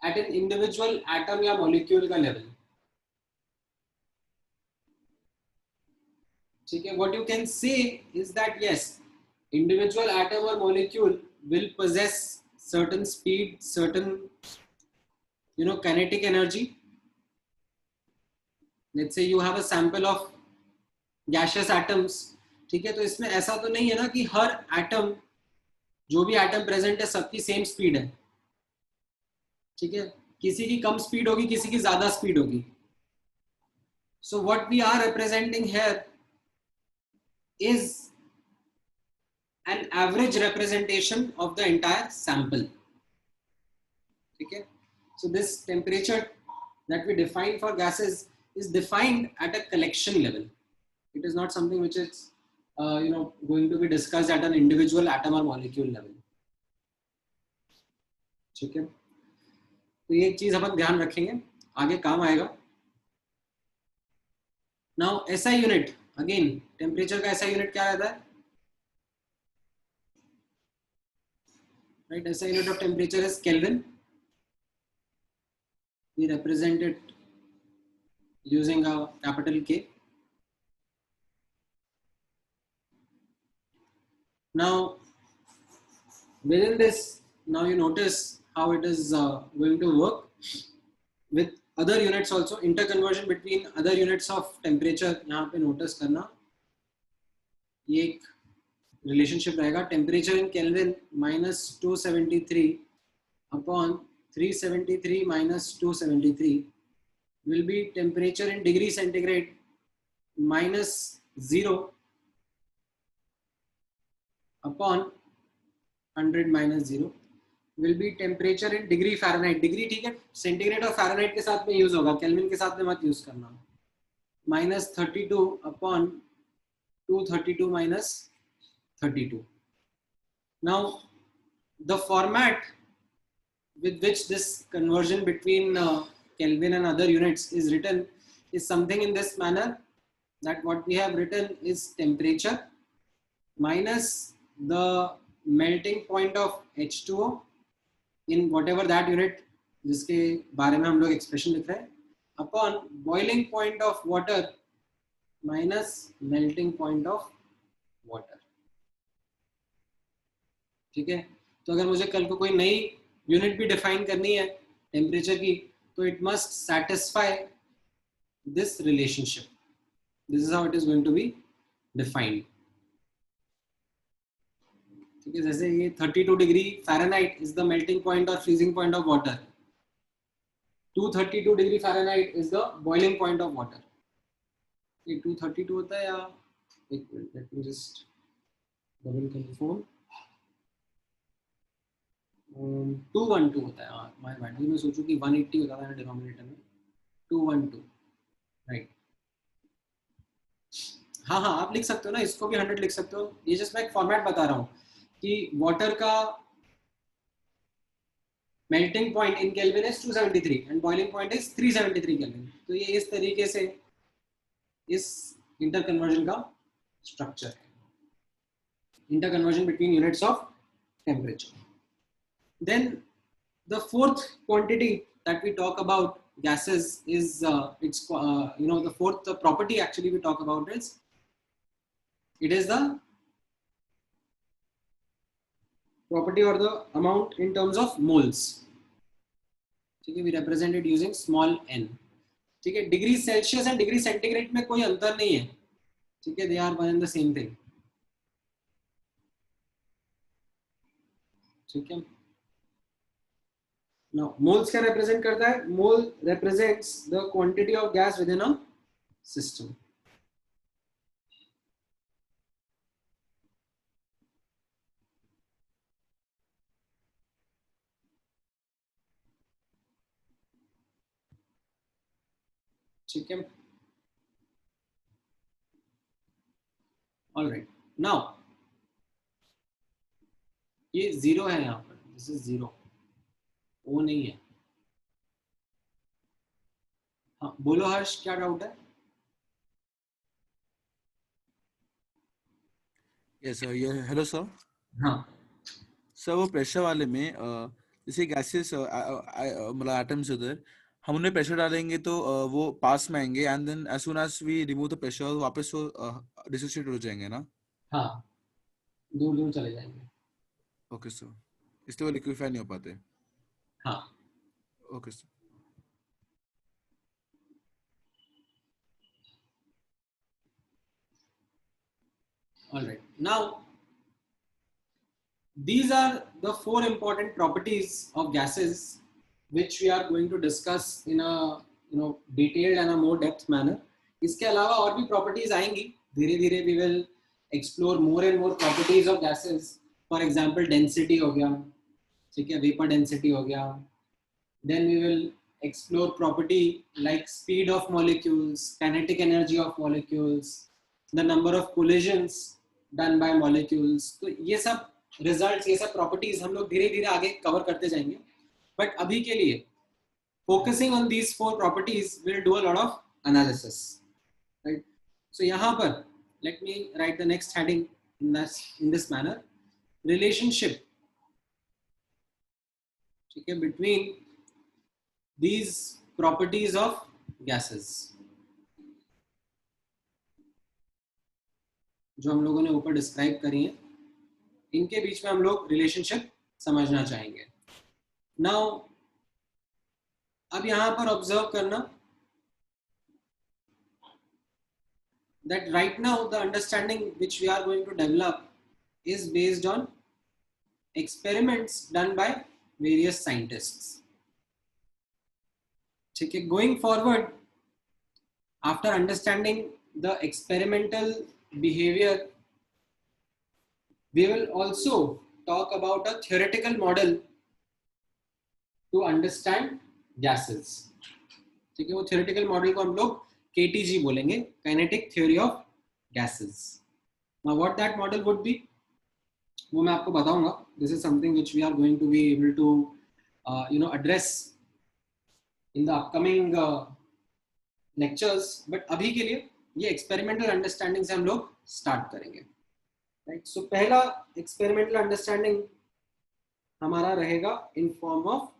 at an individual atom या मॉलिक्यूल का लेवल, ठीक है. what you can say is that yes, individual atom or molecule will possess certain speed, certain kinetic energy. Let's say you have a sample of gaseous atoms, ठीक है. तो इसमें ऐसा तो नहीं है ना कि हर एटम, जो भी एटम प्रेजेंट है, सबकी सेम स्पीड है, ठीक है. किसी की कम स्पीड होगी, किसी की ज्यादा स्पीड होगी. So what we are representing here is an average representation of the entire sample. Okay, so this temperature that we define for gases is defined at a collection level. It is not something which is going to be discussed at an individual atom or molecule level. ठीक है, तो ये एक चीज अपन ध्यान रखेंगे, आगे काम आएगा. Now SI unit, again temperature का SI यूनिट क्या रहता है, right? SI unit of temperature is kelvin. We represent it using a capital K. Now within this, now you notice how it is going to work with other units also. Interconversion between other units of temperature यहाँ पे notice करना. ये एक relationship रहेगा. Temperature in Kelvin minus 273 upon 373 minus 273 will be temperature in degree centigrade minus 0 upon 100 minus 0 will be temperature in degree Fahrenheit. Degree ठीक है, सेंटीग्रेड और फ़ारेनहाइट के साथ में यूज होगा, केल्विन के साथ में मत यूज करना. minus 32 upon 232 minus 32. Now, the format with which this conversion between Kelvin and other units is written is something in this manner, that what we have written is temperature minus the melting point of H2O in whatever that unit जिसके बारे में हम लोग expression लिख रहे हैं, upon boiling point of water minus melting point of water. ठीक है, तो अगर मुझे कल को कोई नई यूनिट भी डिफाइन करनी है टेम्परेचर की, तो it must satisfy this relationship. This is how it is going to be defined. ठीक है, जैसे ये 32 degree Fahrenheit is the melting point और freezing point of water. 232 degree Fahrenheit is the boiling point of water. ये 232 होता है, या एक minute, let me just double confirm. 212 होता है. हाँ, माय बैड. मैं सोचूं कि 180 होता था डिनोमिनेटर में. 212, राइट. हाँ हाँ, आप लिख सकते हो ना, इसको भी 100 लिख सकते हो. ये जस्ट मैं एक फॉर्मेट बता रहा हूँ कि वाटर का melting point in kelvin is 273 and boiling point is 373 kelvin. तो ये इस तरीके से इस इंटर कन्वर्जन का स्ट्रक्चर है. Inter conversion between units of temperature. Then the fourth quantity that we talk about gases is the fourth property actually we talk about is it is the property or the amount in terms of moles. ठीक है, we represent it using small n. ठीक है, degree Celsius and degree centigrade में कोई अंतर नहीं है. ठीक है, they are one and the same thing. ठीक है. Now, moles क्या represent करता है? Mole represents the quantity of gas within a system. ठीक है. All right. Now, ये जीरो है यहाँ पर. This is zero. वो नहीं है. हाँ, बोलो हर्ष, क्या डाउट है? Yes sir. ये हेलो सर. हाँ सर, वो प्रेशर वाले में जैसे गैसेस मतलब एटम्स उधर हम उन्हें प्रेशर डालेंगे तो वो पास में आएंगे and then as soon as we remove the pressure वापस वो डिसोसिएट हो जाएंगे ना. हाँ, दूर दूर चले जाएंगे. Okay sir. इसलिए वो लिक्विफाई नहीं हो पाते. हाँ. Okay sir. All right. Now, these are the four important properties of gases which we are going to discuss in a detailed and a more depth manner. इसके अलावा और भी properties आएंगी धीरे धीरे. We will explore more and more properties of gases. For example, density हो गया, ठीक है, vapor density हो गया. Then we will explore property like speed of molecules, kinetic energy of molecules, the number of collisions done by molecules. तो ये सब results, ये सब properties हम लोग धीरे धीरे आगे cover करते जाएंगे. But अभी के लिए focusing on these four properties will do a lot of analysis, right? So यहाँ पर let me write the next heading in this manner: relationship, ठीक है, between these properties of gases. जो हम लोगों ने ऊपर डिस्क्राइब करी हैं, इनके बीच में हम लोग रिलेशनशिप समझना चाहेंगे. नाउ, अब यहां पर ऑब्जर्व करना that right now the understanding which we are going to develop is based on experiments done by various scientists. ठीक है, going forward, after understanding the experimental behavior, we will also talk about a theoretical model to understand gases. ठीक है, वो theoretical model को हम लोग KTG बोलेंगे, kinetic theory of gases. Now what that model would be? वो मैं आपको बताऊंगा. This is something which we are going to be able to address in the upcoming lectures. But अभी के लिए ये एक्सपेरिमेंटल अंडरस्टैंडिंग से हम लोग स्टार्ट करेंगे. राइट. सो पहला एक्सपेरिमेंटल अंडरस्टैंडिंग हमारा रहेगा in form of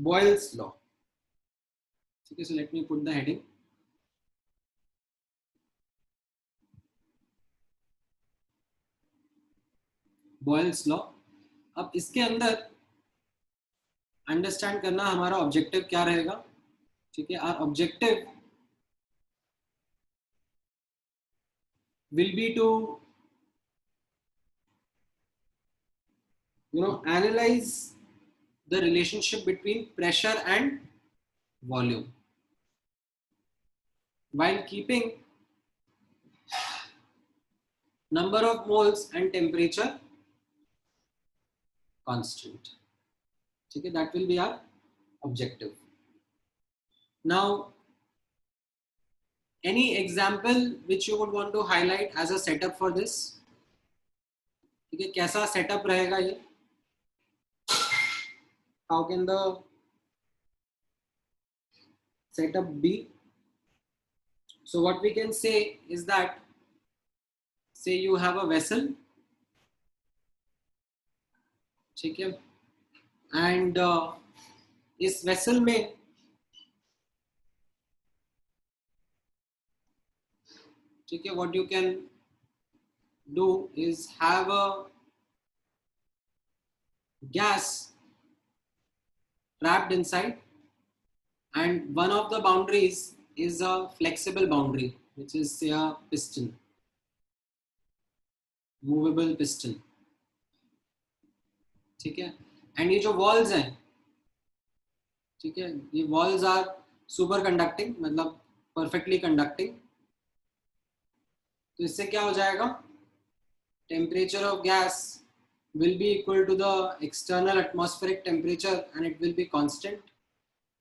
Boyle's law. ठीक है. So let me put the heading. Boyle's law. अब इसके अंदर अंडरस्टैंड करना हमारा ऑब्जेक्टिव क्या रहेगा. ठीक है. Our objective will be to analyze the relationship between pressure and volume while keeping number of moles and temperature constant. Okay, that will be our objective. Now, any example which you would want to highlight as a setup for this? ठीक है. कैसा सेटअप रहेगा ये? How can the setup be? So what we can say is that, say you have a vessel, ठीक है, and इस vessel में ठीक है, what you can do is have a gas trapped inside, and one of the boundaries is a flexible boundary, which is say a piston, movable piston. ठीक है. एंड ये जो वॉल्स हैं, ठीक है, ये वॉल्स आर सुपर कंडक्टिंग, मतलब परफेक्टली कंडक्टिंग. तो इससे क्या हो जाएगा? Temperature of gas will be equal to the external atmospheric temperature and it will be constant.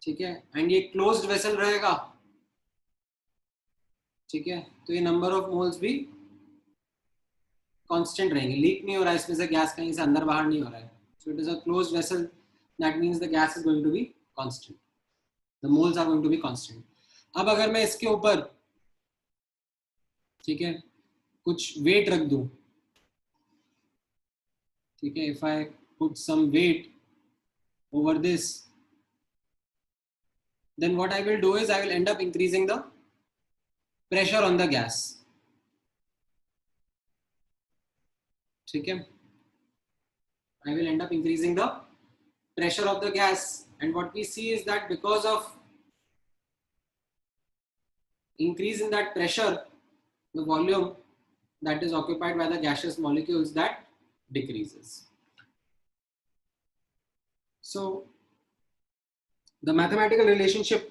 ठीक है. एंड ये क्लोज्ड वेसल रहेगा. ठीक है. तो ये नंबर ऑफ मोल्स भी कांस्टेंट रहेंगे. लीक नहीं हो रहा है इसमें से गैस, कहीं से अंदर बाहर नहीं हो रहा है. So it is a closed vessel. That means the gas is going to be constant, the moles are going to be constant. अब अगर मैं इसके ऊपर, ठीक है, कुछ वेट रख दूं, ठीक है, if I put some weight over this, then what I will do is I will end up increasing the pressure on the gas. ठीक है. I will end up increasing the pressure of the gas, and what we see is that because of increase in that pressure, the volume that is occupied by the gaseous molecules, that decreases. So the mathematical relationship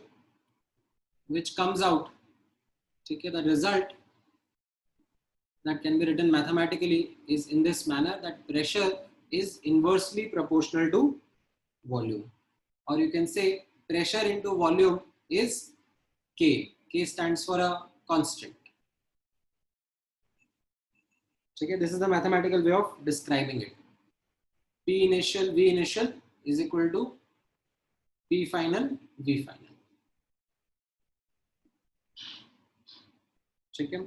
which comes out, okay, the result that can be written mathematically is in this manner, that pressure is inversely proportional to volume, or you can say pressure into volume is K. K stands for a constant. Okay, this is the mathematical way of describing it. P initial V initial is equal to P final V final. Okay.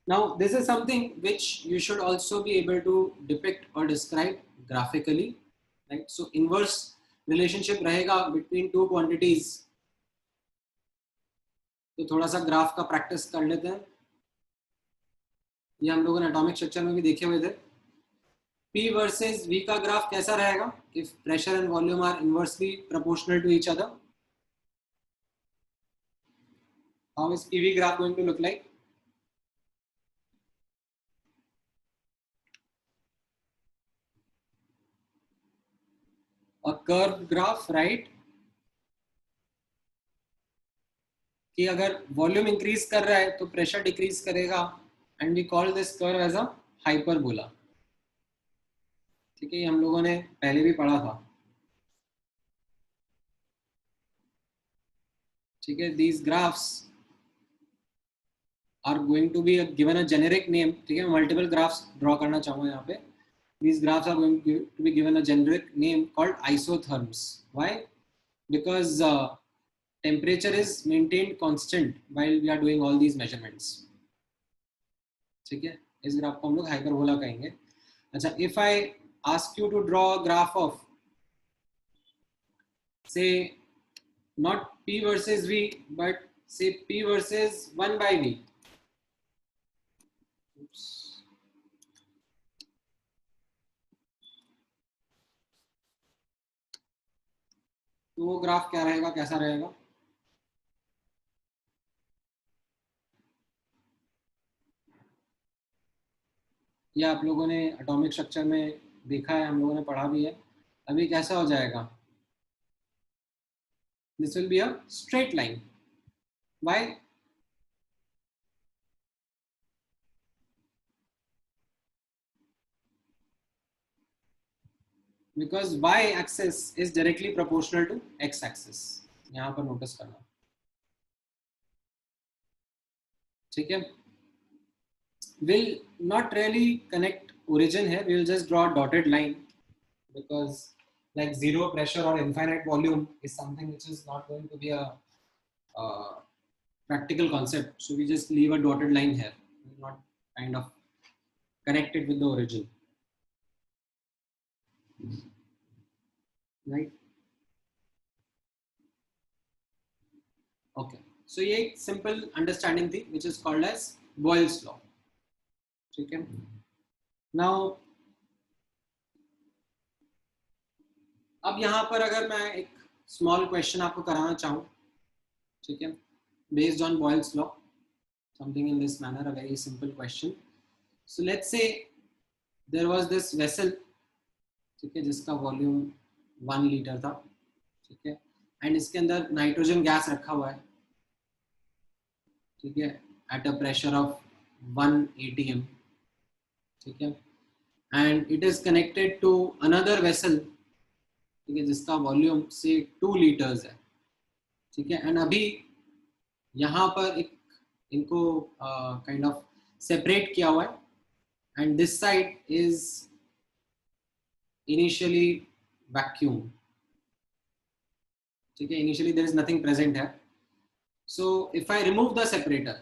Now this is something which you should also be able to depict or describe graphically, right? So inverse relationship रहेगा between two quantities. तो थोड़ा सा ग्राफ का प्रैक्टिस कर लेते हैं. ये हम लोगों ने एटॉमिक स्ट्रक्चर में भी देखे हुए थे. P वर्सेस V का ग्राफ कैसा रहेगा if pressure and volume are inversely proportional to each other? How is PV graph going to look like? A curved graph, right? कि अगर वॉल्यूम इंक्रीज कर रहा है तो प्रेशर डिक्रीज करेगा, and we call this curve as a hyperbola. ठीक है. ये हम लोगों ने पहले भी पढ़ा था. ठीक है. these graphs are going to be given a generic name. ठीक है. मल्टीपल ग्राफ्स ड्रॉ करना चाहूंगा यहाँ पे. these graphs are going to be given a generic name called isotherms. Why? Because temperature is maintained constant while we are doing all these measurements. ठीक है, इस ग्राफ को हम लोग हाइपरबोला कहेंगे. अच्छा, if I ask you to draw a graph of, say, not P versus V, but say P versus 1 by V. Oops. तो वो ग्राफ क्या रहेगा, कैसा रहेगा? ये आप लोगों ने एटॉमिक स्ट्रक्चर में देखा है, हम लोगों ने पढ़ा भी है. अभी कैसा हो जाएगा? This will be a straight line. Why? Because y axis is directly proportional to x axis. यहाँ पर नोटिस करना. ठीक है, will not really connect origin here. We will just draw a dotted line because like zero pressure or infinite volume is something which is not going to be a practical concept. So we just leave a dotted line here. We will not kind of connect it with the origin. Right? Okay. So ये एक simple understanding थी which is called as Boyle's law. ठीक है. Now अब यहाँ पर अगर मैं एक स्मॉल क्वेश्चन आपको कराना चाहूँ, ठीक है, based on Boyle's law, something in this manner, a very simple question. So let's say there was this vessel, ठीक है, जिसका वॉल्यूम 1 लीटर था. ठीक है, एंड इसके अंदर नाइट्रोजन गैस रखा हुआ है. ठीक है, at a pressure of 1 atm. ठीक है, and it is connected to another vessel, ठीक है, जिसका वॉल्यूम से 2 लीटर्स है. ठीक है, एंड अभी यहाँ पर एक इनको काइंड ऑफ सेपरेट किया हुआ है, and this side is initially vacuum. ठीक है, initially there is nothing present है. So if I remove the separator,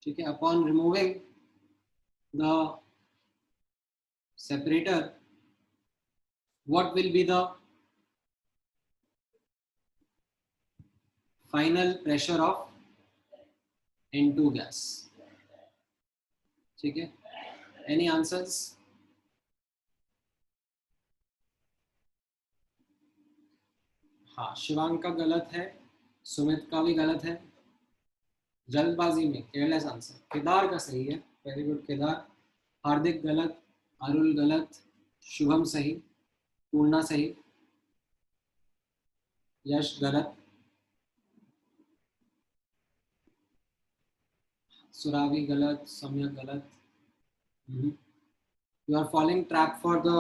ठीक है, upon removing the separator, what will be the final pressure of N2 gas? ठीक है, any answers? हाँ, शिवांग का गलत है, सुमित का भी गलत है. जल्दबाजी में केयरलेस आंसर. केदार का सही है, वेरी गुड केदार. हार्दिक गलत, अरुल गलत, शुभम सही, पूर्णा सही, यश गलत, सुरावी गलत, सम्यक गलत. You are falling trap for the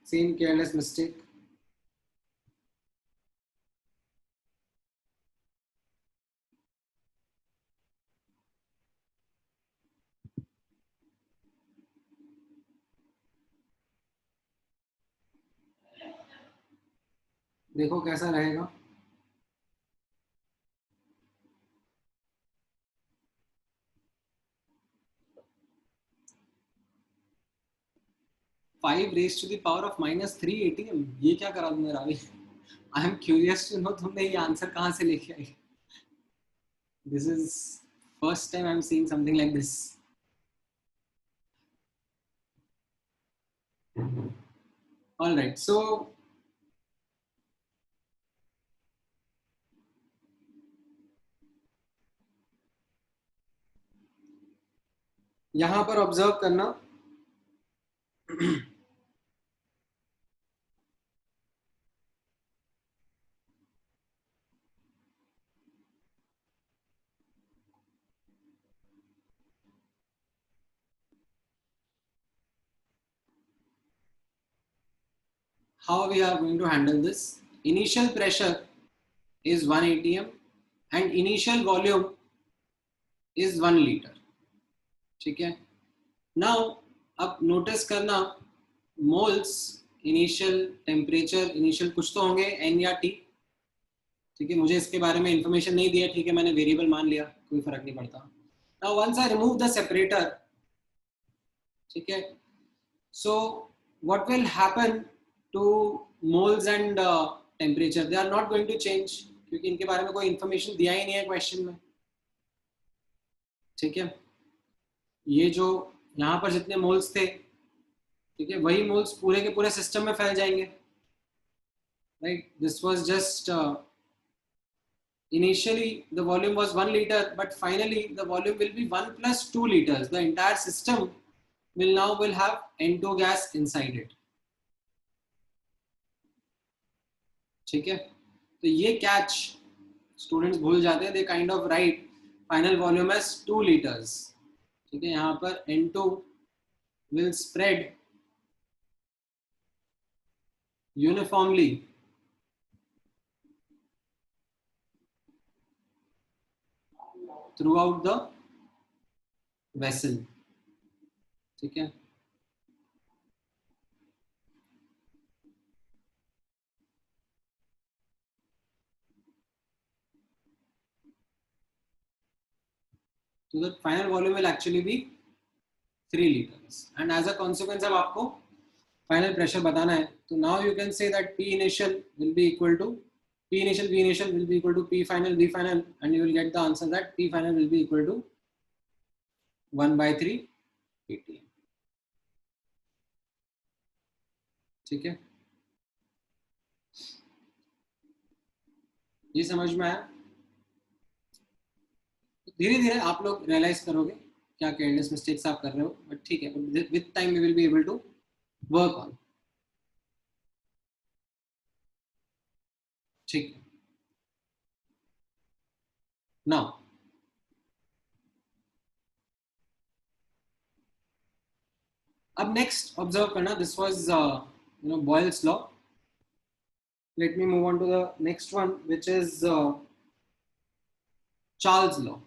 same careless mistake. देखो कैसा रहेगा. Five raise to the power of -3 atm. ये क्या करा तुमने Ravi? I am curious to know तुमने ये आंसर कहाँ से लेके आई. This is first time I am seeing something like this. All right, so यहां पर ऑब्जर्व करना. How we are going to handle this? Initial pressure is 1 atm and initial volume is 1 liter. ठीक है. Now अब नोटिस करना मोल्स, इनिशियल टेम्परेचर, इनिशियल कुछ तो होंगे एन या टी, ठीक है, मुझे इसके बारे में इंफॉर्मेशन नहीं दिया, ठीक है, मैंने वेरिएबल मान लिया, कोई फर्क नहीं पड़ता. Now once I remove the separator, ठीक है, so what will happen to moles and temperature, they are not going to change, क्योंकि इनके बारे में कोई इंफॉर्मेशन दिया ही नहीं है क्वेश्चन में, ठीक है. ये जो यहाँ पर जितने मोल्स थे, ठीक है, वही मोल्स पूरे के पूरे सिस्टम में फैल जाएंगे, right. This was just initially the volume was 1 liter, but finally the volume will be 1 plus 2 liters. The entire system will have N2 gas inside it, ठीक है. तो ये कैच स्टूडेंट्स भूल जाते हैं, they kind of write final volume as 2 liters, ठीक है. यहाँ पर N2 will spread uniformly throughout the vessel, ठीक है. So the final volume will actually be 3 liters, and as a consequence अब आपको final pressure बताना है. तो now you can say that P initial will be equal to P initial V initial will be equal to P final V final, and you will get the answer that P final will be equal to 1/3 atm, ठीक है. ये समझ में आया. धीरे धीरे आप लोग रियलाइज करोगे क्या केयरलेस मिस्टेक्स आप कर रहे हो, बट ठीक है, with time we will be able to work on, ठीक है. नाउ अब नेक्स्ट ऑब्जर्व करना, this was Boyle's law. Let me move on to the next one, which is Charles' law.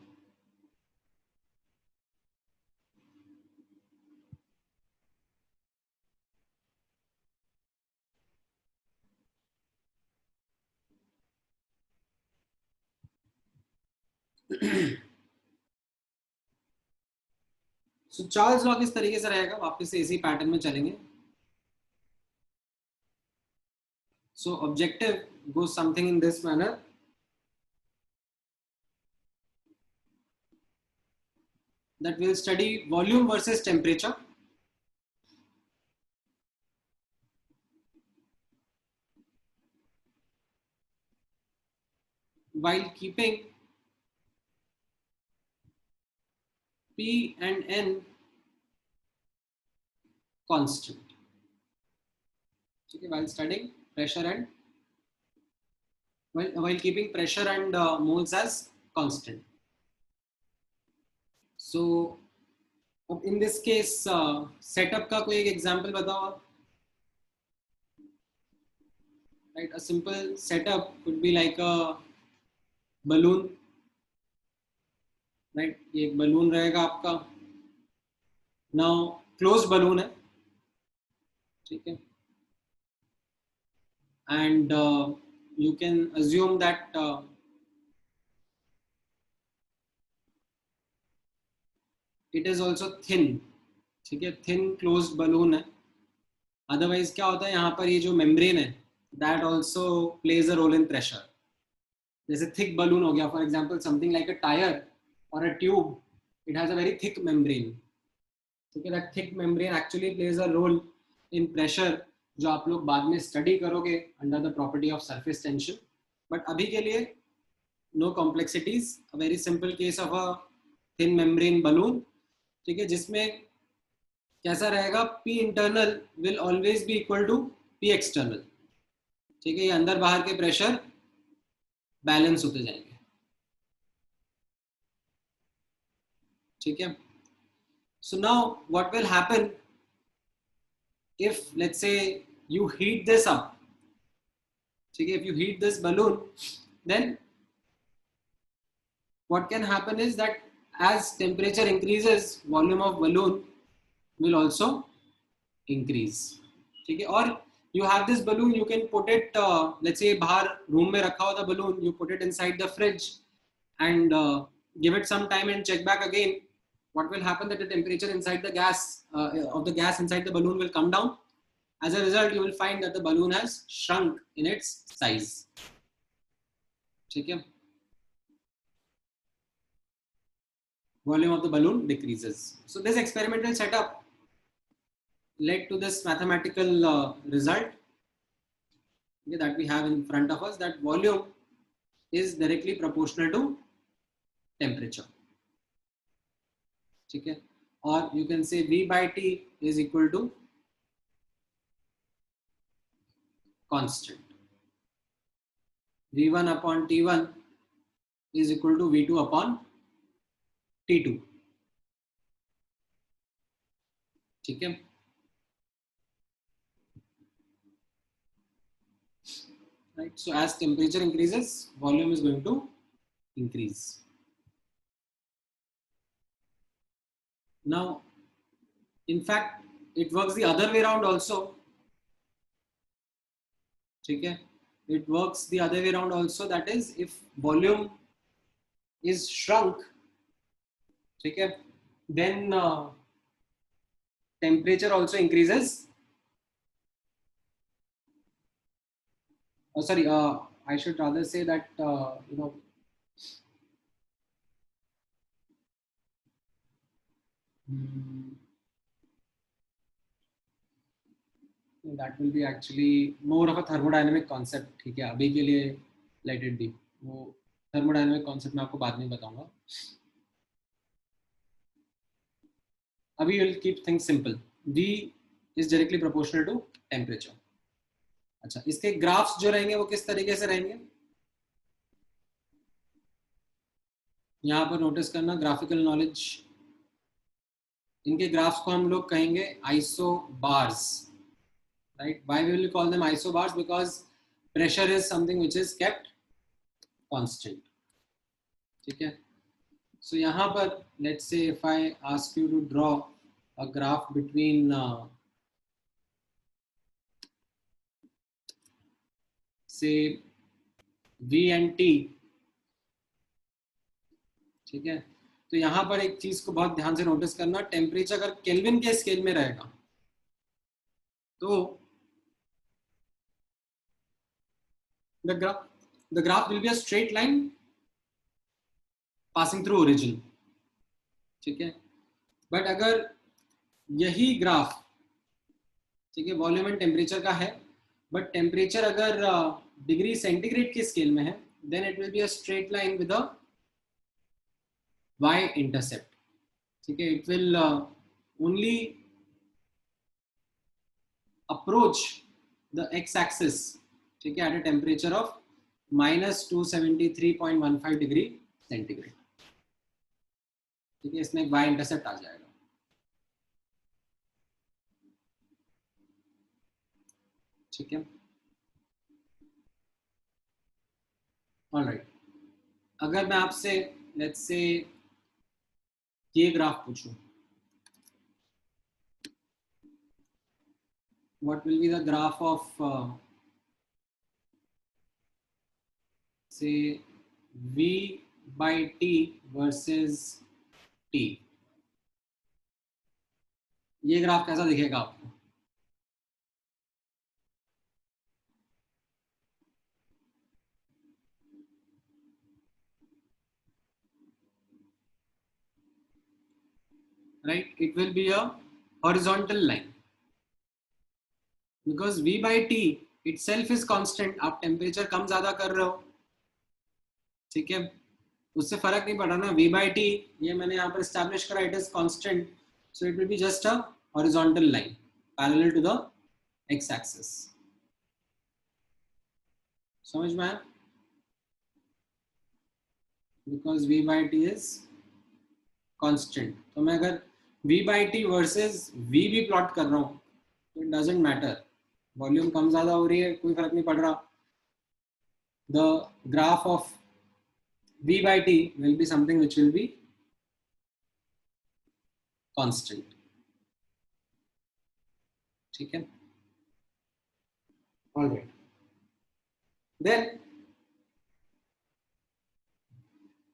So Charles law किस तरीके से रहेगा, वापस से इसी पैटर्न में चलेंगे. So objective goes something in this manner. That we'll study volume versus temperature. While keeping P and N constant. Okay, while studying pressure and while keeping pressure and moles as constant. So in this case setup का कोई एक example बताओ आप. Right, a simple setup could be like a balloon. Right, ये एक balloon रहेगा आपका. Now closed balloon है, ठीक है. And you can assume that it is also thin, ठीक है. Thin closed balloon है. Otherwise क्या होता है, यहाँ पर ये जो membrane है, that also plays a role in pressure. जैसे thick balloon हो गया, for example something like a tire or a tube, it has a very thick membrane. Okay, that thick membrane actually plays a role in pressure, जो आप लोग बाद में स्टडी करोगे under the property of surface tension. But अभी के लिए no complexities, a very simple case of a thin membrane balloon, ठीक है, जिसमें कैसा रहेगा, P internal will always be equal to P external, ठीक है. ये अंदर बाहर के प्रेशर बैलेंस होते जाएंगे, ठीक है. So now what will happen if, let's say, you heat this up, okay, if you heat this balloon, then what can happen is that as temperature increases, volume of balloon will also increase. ठीक है, और you have this balloon, you can put it, let's say बाहर room में रखा हुआ था balloon, you put it inside the fridge and give it some time and check back again. What will happen that the temperature inside the gas of the gas inside the balloon will come down. As a result, you will find that the balloon has shrunk in its size. ठीक है, volume of the balloon decreases. So this experimental setup led to this mathematical result that we have in front of us, that volume is directly proportional to temperature. ठीक है, और you can say V by T is equal to constant. V1 upon T1 is equal to V2 upon T2. ठीक है, right? So as temperature increases, volume is going to increase. Now, in fact, it works the other way around also. ठीक है, it works the other way around also. That is, if volume is shrunk, ठीक है, then temperature also increases. Oh, sorry, I should rather say that that will be actually more of a thermodynamic concept. ठीक है, अभी के लिए let it be. वो thermodynamic concept मैं आपको बाद में बताऊंगा. अभी we'll keep things simple. V is directly proportional to temperature. अच्छा, इसके ग्राफ्स जो रहेंगे वो किस तरीके से रहेंगे, यहाँ पर नोटिस करना, ग्राफिकल नॉलेज. इनके ग्राफ्स को हम लोग कहेंगे isobars, right? Why will we call them isobars? Because pressure is something which is kept constant. ठीक है, so यहाँ पर let's say if I ask you to draw a graph between say V and T, ठीक है, तो यहाँ पर एक चीज को बहुत ध्यान से नोटिस करना, टेम्परेचर अगर केल्विन के स्केल में रहेगा तो the graph will be a straight line passing through origin. ठीक है, बट अगर यही ग्राफ, ठीक है, वॉल्यूम एंड टेम्परेचर का है, बट टेम्परेचर अगर डिग्री सेंटीग्रेड के स्केल में है, then it will be a straight line with a y intercept. ठीक है, it will only approach the x axis, ठीक है, at a temperature of -273.15 degree centigrade. ठीक है, इसमें एक y इंटरसेप्ट आ जाएगा. ठीक है, ऑलराइट. अगर मैं आपसे लेट्स से ये ग्राफ पूछूं, what will be the graph of say V by T versus T, ये ग्राफ कैसा दिखेगा आपको? Right, it will be a horizontal line because V by T itself is constant. आप टेम्परेचर कम ज्यादा कर रहे हो, ठीक है, उससे फर्क नहीं पड़ रहा ना. V by T ये मैंने यहाँ पर एस्टैब्लिश करा, it is constant, so it will be just a horizontal line parallel to the x axis. समझ में आया? Because V by T is constant, तो मैं अगर V by T versus V भी प्लॉट कर रहा हूँ, तो इट डजंट मैटर, वॉल्यूम कम ज्यादा हो रही है, कोई फर्क नहीं पड़ रहा. The graph of V by T will be something which will be constant. ठीक है, all right. Then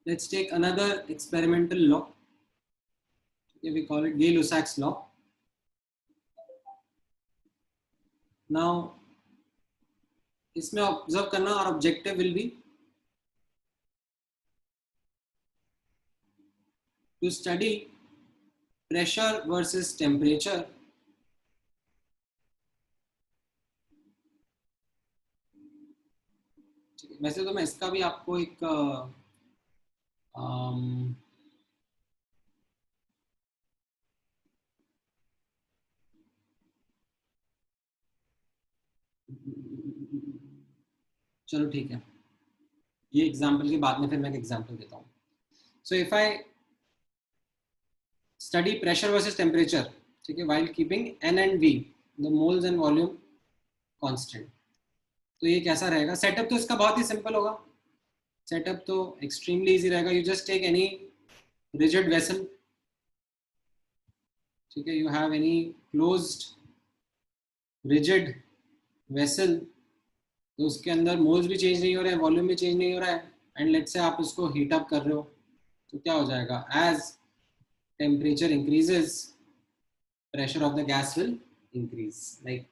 let's take another experimental law. Okay, we call it Gay-Lussac's law. Now इसमें ऑब्जर्व करना, और objective will be to study pressure versus temperature वैसे तो मैं इसका भी आपको एक चलो ठीक है, ये एग्जाम्पल के बाद में फिर मैं एक एग्जाम्पल देता हूँ. सो if I study pressure versus temperature, ठीक है, while keeping n and v the moles and volume constant, तो ये कैसा रहेगा. सेटअप तो इसका बहुत ही सिंपल होगा. सेटअप तो एक्सट्रीमली इजी रहेगा. You just take any rigid vessel, ठीक है, you have any closed rigid vessel, तो उसके अंदर मोल्स भी चेंज नहीं हो रहे हैं, वॉल्यूम भी चेंज नहीं हो रहा है, एंड लेट्स से आप इसको हीट अप कर रहे हो, तो क्या हो जाएगा, as temperature increases, pressure of the gas will increase. Like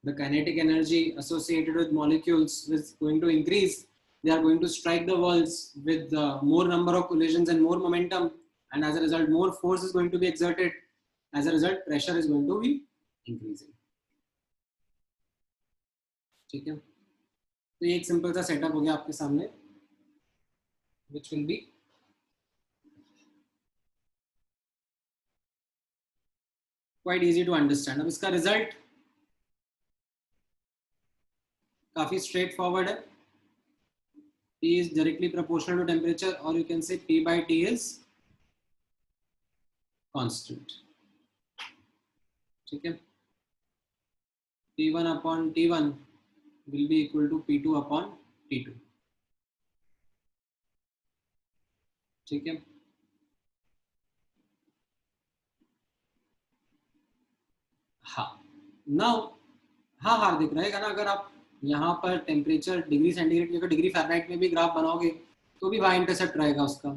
the kinetic energy associated with molecules is going to increase. They are going to strike the walls with more number of collisions and more momentum, and as a result more force is going to be exerted. As a result pressure is going to be increasing. ठीक है, तो ये एक सिंपल सा सेटअप हो गया आपके सामने, which will be quite easy to understand. अब इसका रिजल्ट काफी स्ट्रेट फॉरवर्ड है. P is directly proportional to temperature, or you can say P by T is constant. ठीक है, P1 upon T1 will be equal to P2 upon T2. ठीक है, हाँ. नाउ हाँ हार्दिक रहेगा ना, अगर आप यहाँ पर टेम्परेचर डिग्री सेंटीग्रेड की डिग्री फ़ारेनहाइट में भी ग्राफ बनाओगे तो भी y इंटरसेप्ट रहेगा उसका.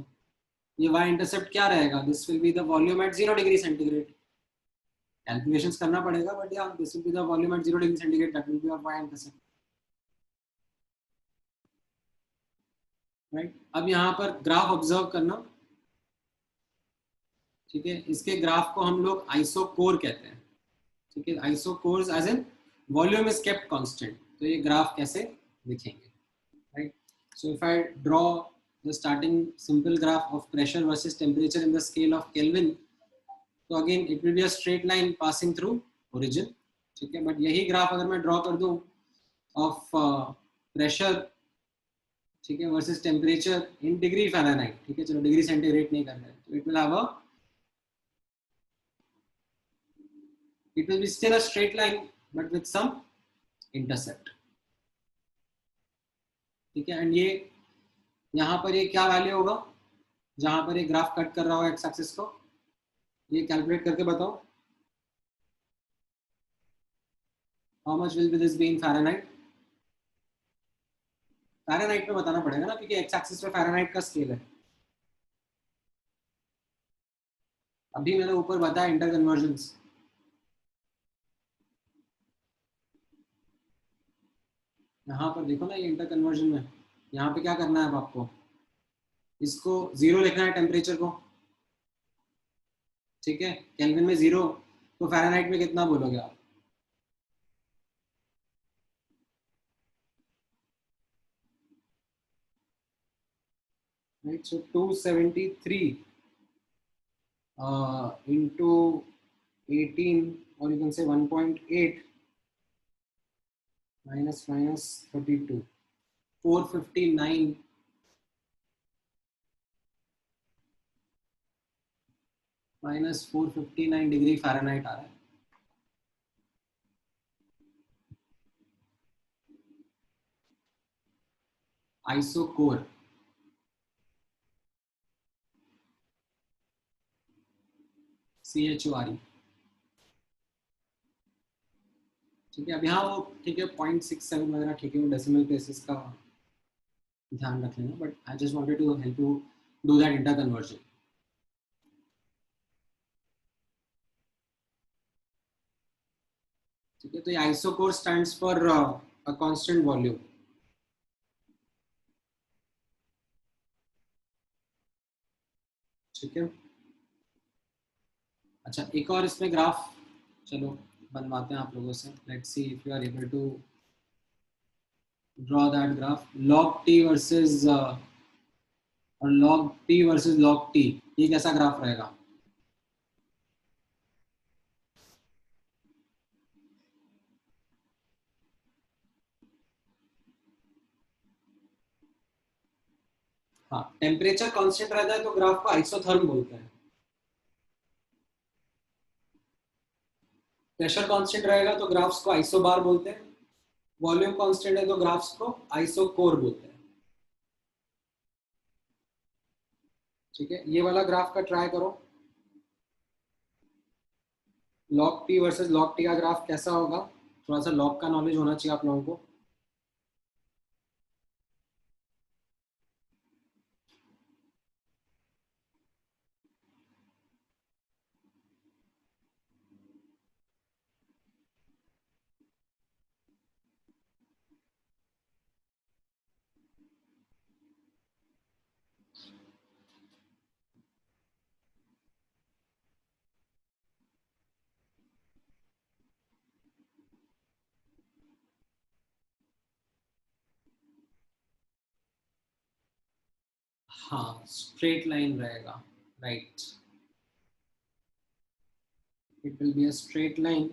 ये y इंटरसेप्ट क्या रहेगा, this will be the volume at 0 degree centigrade. Calculations करना पड़ेगा, बट या this will be the volume at 0 degree centigrade, that will be your y intercept. Right, अब यहाँ पर ग्राफ ऑब्जर्व करना. ठीक है, इसके ग्राफ को हम लोग आइसोकोर कहते हैं. ठीक है, isochores as in volume is kept constant. तो ये ग्राफ कैसे दिखेंगे, right. So if I draw the starting simple graph of pressure versus temperature in the scale of Kelvin, तो again it will be a straight line passing through origin. ठीक है, बट यही ग्राफ अगर मैं ड्रॉ कर दूं ऑफ प्रेशर, ठीक है, versus temperature in degree Fahrenheit, ठीक है, चलो डिग्री सेंटीग्रेड नहीं कर रहे हैं, तो it will have a, it will be still a straight line but with some intercept. ठीक है, एंड ये यहाँ पर ये क्या वैल्यू होगा जहां पर ये ग्राफ कट कर रहा होगा एक्स एक्सिस को, ये कैलकुलेट करके बताओ. How much will be this be in Fahrenheit. Fahrenheit में बताना पड़ेगा ना, क्योंकि एक्स एक्सिस पे फ़ारेनहाइट का स्केल है. अभी मैंने ऊपर बताया इंटर कन्वर्जन्स. यहाँ पर देखो ना, ये इंटर कन्वर्जन में यहाँ पे क्या करना है अब आपको, इसको 0 लिखना है टेम्परेचर को. ठीक है, केल्विन में 0, तो फ़ारेनहाइट में कितना बोलोगे आप. Right, so 273 into 18, or you can say 1.8 minus 32, 459 minus 459 degree Fahrenheit आ रहा है. Isochore, CHORE. ठीक है, अब यहाँ वो ठीक है 0.67 वगैरह ठीक है, वो डेसिमल प्लेसेस का ध्यान रख लेना, but I just wanted to help you do that interconversion. ठीक है, तो ये isochore stands for a constant volume. ठीक है, अच्छा एक और इसमें ग्राफ चलो बनवाते हैं आप लोगों से, let's see if you are able to draw that graph, log t versus और log p versus log t, ये कैसा ग्राफ रहेगा? हाँ, टेम्परेचर कांस्टेंट रहता है तो ग्राफ को आइसोथर्म बोलते हैं, प्रेशर कांस्टेंट रहेगा तो ग्राफ्स को आइसोबार बोलते हैं, वॉल्यूम कांस्टेंट है तो ग्राफ्स को आइसोकोर बोलते हैं। ठीक है, ये वाला ग्राफ का ट्राई करो, log p versus log t का ग्राफ कैसा होगा, थोड़ा सा log का नॉलेज होना चाहिए आप लोगों को। हाँ, स्ट्रेट लाइन रहेगा, right, it will be a straight line.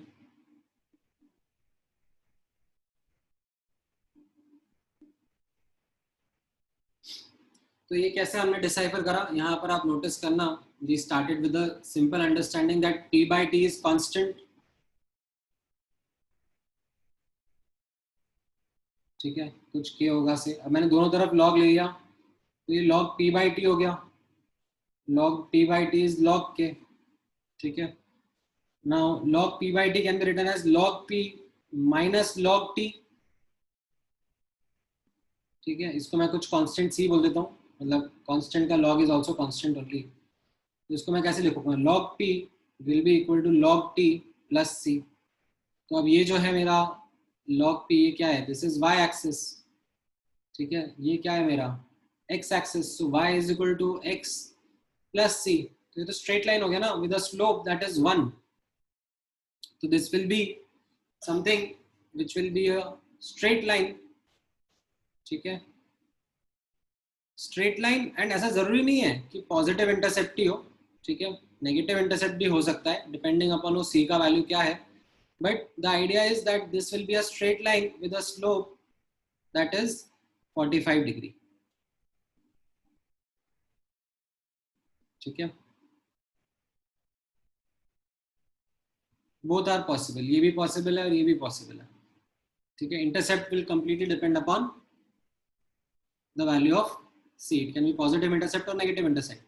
तो ये कैसे हमने डिसाइफर करा, यहाँ पर आप नोटिस करना, we started with a simple understanding that t by t is constant. ठीक है, कुछ k होगा से, अब मैंने दोनों तरफ log ले लिया तो ये log p by t हो गया, log t by t is log k। ठीक है, now log p by t can be written as log p minus log t। ठीक है, इसको मैं कुछ कांस्टेंट c बोल देता हूँ, मतलब कांस्टेंट का log is also constant only, तो इसको मैं कैसे लिखूंगा, log p will be equal to log t plus c। तो अब ये जो है मेरा log p, ये क्या है, दिस इज y एक्सिस। ठीक है, ये क्या है मेरा x axis, so y is equal to x plus c। तो ये तो स्ट्रेट लाइन हो गया ना, with a slope that is 1। तो this will be something which will be a straight line. ठीक है, स्ट्रेट लाइन, एंड ऐसा जरूरी नहीं है कि पॉजिटिव इंटरसेप्ट ही हो। ठीक है, नेगेटिव इंटरसेप्ट भी हो सकता है, डिपेंडिंग अपॉन वो c का वैल्यू क्या है, but the idea is that this will be a straight line with a slope that is 45 degree। ठीक है, both are possible, ये भी possible है और ये भी possible है। ठीक है, intercept will completely depend upon the value of c, it can be positive intercept or negative intercept,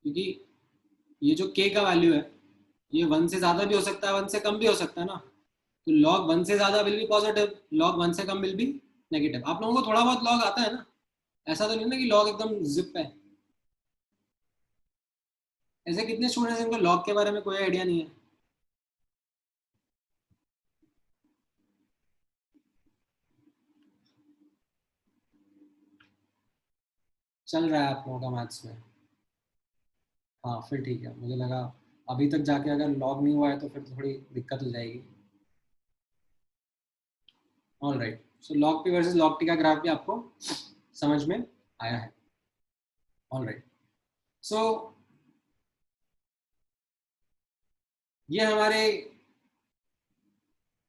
क्योंकि ये जो k का वैल्यू है ये 1 से ज्यादा भी हो सकता है, 1 से कम भी हो सकता है ना, तो log 1 से ज्यादा विल बी पॉजिटिव, log 1 से कम विल बी नेगेटिव। आप लोगों को थोड़ा बहुत log आता है ना, ऐसा तो नहीं ना कि log एकदम जिप है। ऐसे कितने स्टूडेंट्स हैं जिनको log के बारे में कोई आइडिया नहीं है? चल रहा है आप लोगों का मैथ्स में? हाँ फिर ठीक है, मुझे लगा अभी तक जाके अगर लॉग नहीं हुआ है तो फिर थोड़ी दिक्कत हो जाएगी। All right, so log P versus log T का ग्राफ भी आपको समझ में आया है। ऑल राइट, सो ये हमारे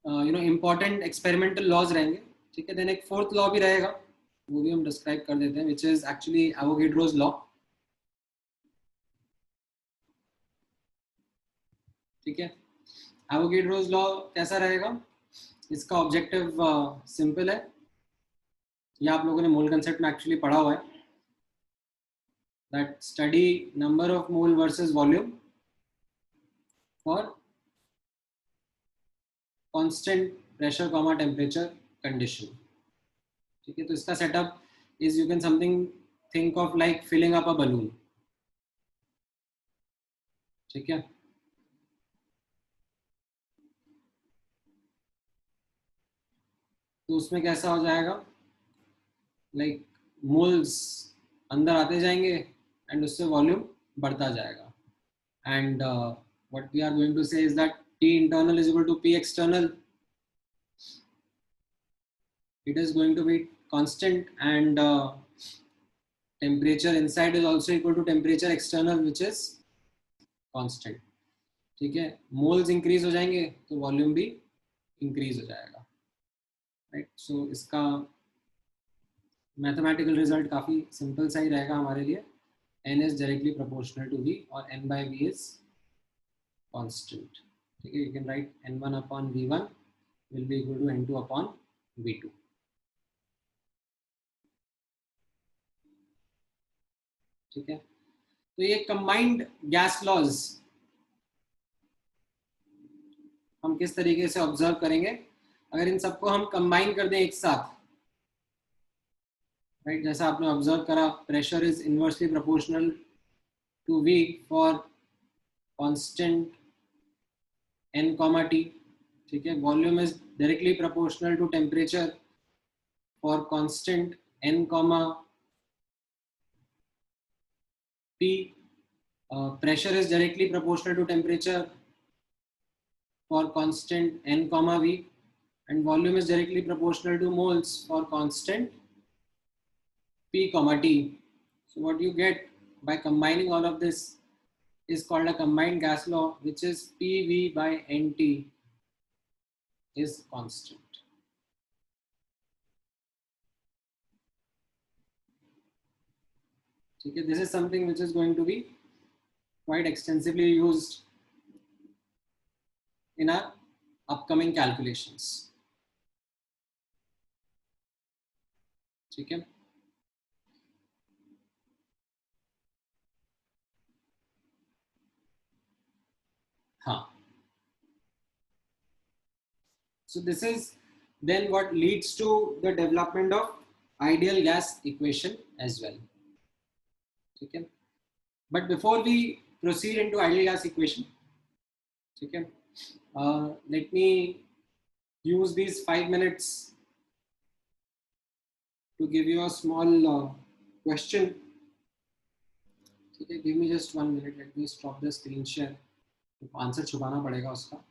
इम्पोर्टेंट एक्सपेरिमेंटल लॉज रहेंगे। ठीक है, देन एक फोर्थ लॉ भी रहेगा, वो भी हम डिस्क्राइब कर देते हैं, which is actually Avogadro's law. ठीक है, एवोगैड्रोस लॉ कैसा रहेगा, इसका ऑब्जेक्टिव सिंपल है, ये आप लोगों ने मोल कंसेप्ट में एक्चुअली पढ़ा हुआ है, that study number of mole versus volume for constant pressure comma temperature condition. ठीक है, तो इसका setup is you can something think of like filling up a balloon. ठीक है, तो उसमें कैसा हो जाएगा, लाइक मोल्स अंदर आते जाएंगे एंड उससे वॉल्यूम बढ़ता जाएगा. And what we are going to say is that T internal is equal to P external. It is going to be constant, and temperature inside is also equal to temperature external, which is constant. ठीक है, मोल्स इंक्रीज हो जाएंगे तो वॉल्यूम भी इंक्रीज हो जाएगा. राइट, सो इसका मैथमेटिकल रिजल्ट काफी सिंपल सा ही रहेगा हमारे लिए. n is directly proportional to v और n by v is constant. ठीक है, you can write n1 upon v1 will be equal to n2 upon v2. ठीक है, तो ये कंबाइंड गैस लॉज हम किस तरीके से ऑब्जर्व करेंगे अगर इन सबको हम कंबाइन कर दें एक साथ. राइट, जैसा आपने ऑब्जर्व करा, pressure is inversely proportional to v for constant n, t. ठीक है, volume is directly proportional to temperature for constant n, p. Pressure is directly proportional to temperature for constant n, v, and volume is directly proportional to moles for constant p, t. So what you get by combining all of this is called a combined gas law, which is PV by NT is constant. Okay, this is something which is going to be quite extensively used in our upcoming calculations. ठीक है, हाँ. So this is then what leads to the development of ideal gas equation as well. ठीक है, but before we proceed into ideal gas equation, ठीक है, let me use these 5 minutes to give you a small question. ठीक है, give me just 1 minute, let me stop the screen share. Answer छुपाना पड़ेगा उसका.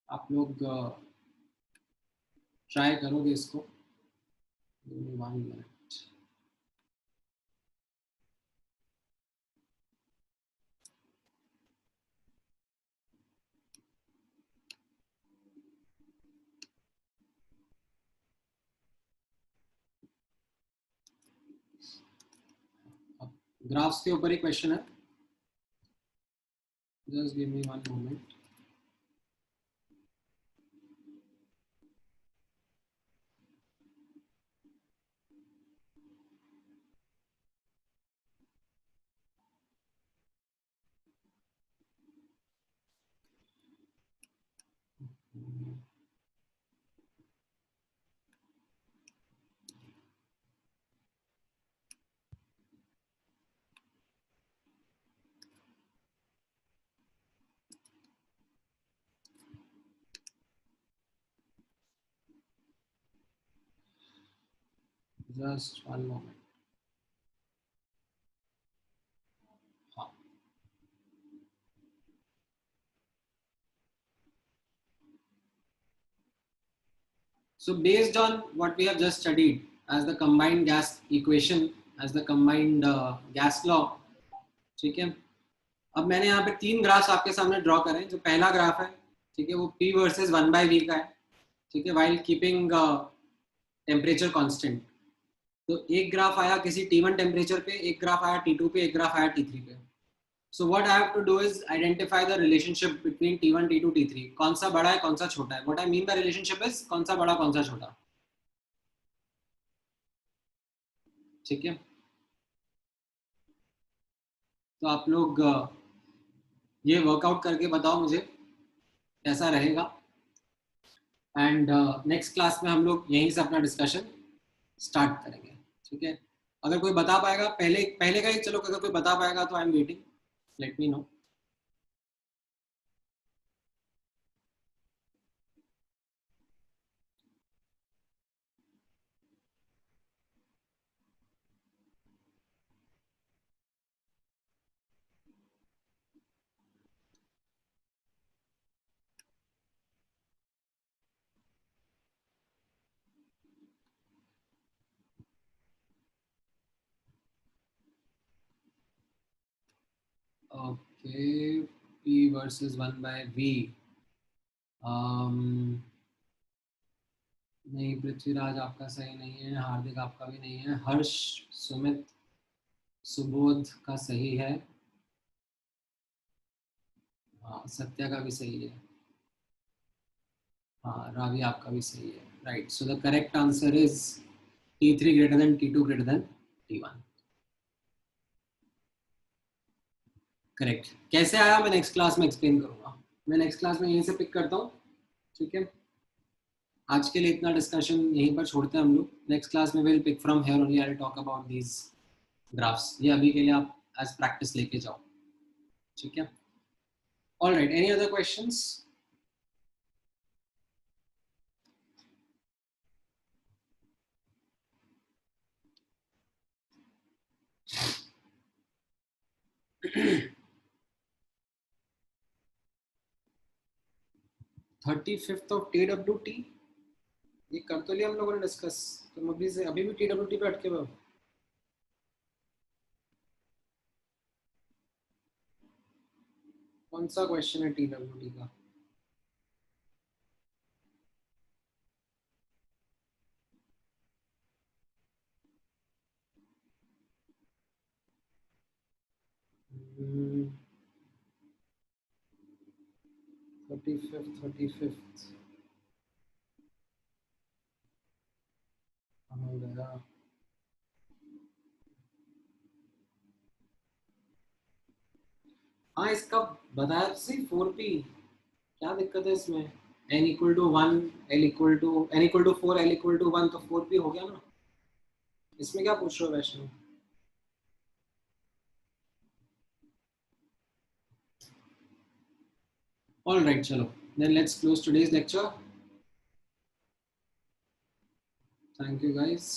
आप लोग ट्राई करोगे इसको. 1 minute. ग्राफ्स के ऊपर ही क्वेश्चन है. Just give me 1 moment. Just 1 moment. हाँ. So based on what we have just studied as the combined gas equation, as the combined gas law, ठीक है, अब मैंने यहाँ पे 3 ग्राफ्स आपके सामने ड्रॉ करे. जो पहला ग्राफ है, ठीक है, वो P वर्सेस 1 by V का है. ठीक है, while keeping टेम्परेचर कांस्टेंट. तो एक ग्राफ आया किसी T1 टेम्परेचर पे, एक ग्राफ आया T2 पे, एक ग्राफ आया T3 पे. So what I have to do is identify the relationship between T1, T2, T3. कौन सा बड़ा है, कौन सा छोटा है. What I mean by relationship is कौन सा बड़ा, कौन सा छोटा. ठीक है, तो आप लोग ये वर्कआउट करके बताओ मुझे कैसा रहेगा। एंड नेक्स्ट क्लास में हम लोग यहीं से अपना डिस्कशन स्टार्ट करेंगे, ठीक है। अगर कोई बता पाएगा पहले पहले का ही, चलो अगर कोई बता पाएगा तो I am waiting, let me know. Okay, P versus 1/V। नहीं, पृथ्वीराज आपका सही नहीं है, हार्दिक आपका भी नहीं है, हर्ष, सुमित, सुबोध का सही है, हाँ सत्या का भी सही है, हाँ रावी आपका भी सही है, right. So the correct answer is T3 greater than T2 greater than T1। Correct. कैसे आया मैं नेक्स्ट क्लास में एक्सप्लेन करूंगा, मैं नेक्स्ट क्लास में यहीं से पिक करता हूँ, ठीक है। आज के लिए इतना डिस्कशन यहीं पर छोड़ते हैं हम लोग, नेक्स्ट क्लास में will pick from here only, I will talk about these graphs. ये अभी के लिए आप एज प्रैक्टिस लेके जाओ, ठीक है। Alright, any other questions? 35th of TWT, ये कर तो लिया हम लोगों ने डिस्कस, तुम अभी से अभी भी TWT पे अटके हुए हो। कौन सा क्वेश्चन है TWT का? Hmm, 35th हो गया। हाँ, इसका बताया तो सही, 4p, क्या दिक्कत है इसमें? n equal to 1, l equal to n equal to 4, l equal to 1, तो 4p हो गया ना। इसमें क्या पूछ रहे हो वैष्णव? ऑल राइट, चलो then let's close today's lecture. Thank you guys.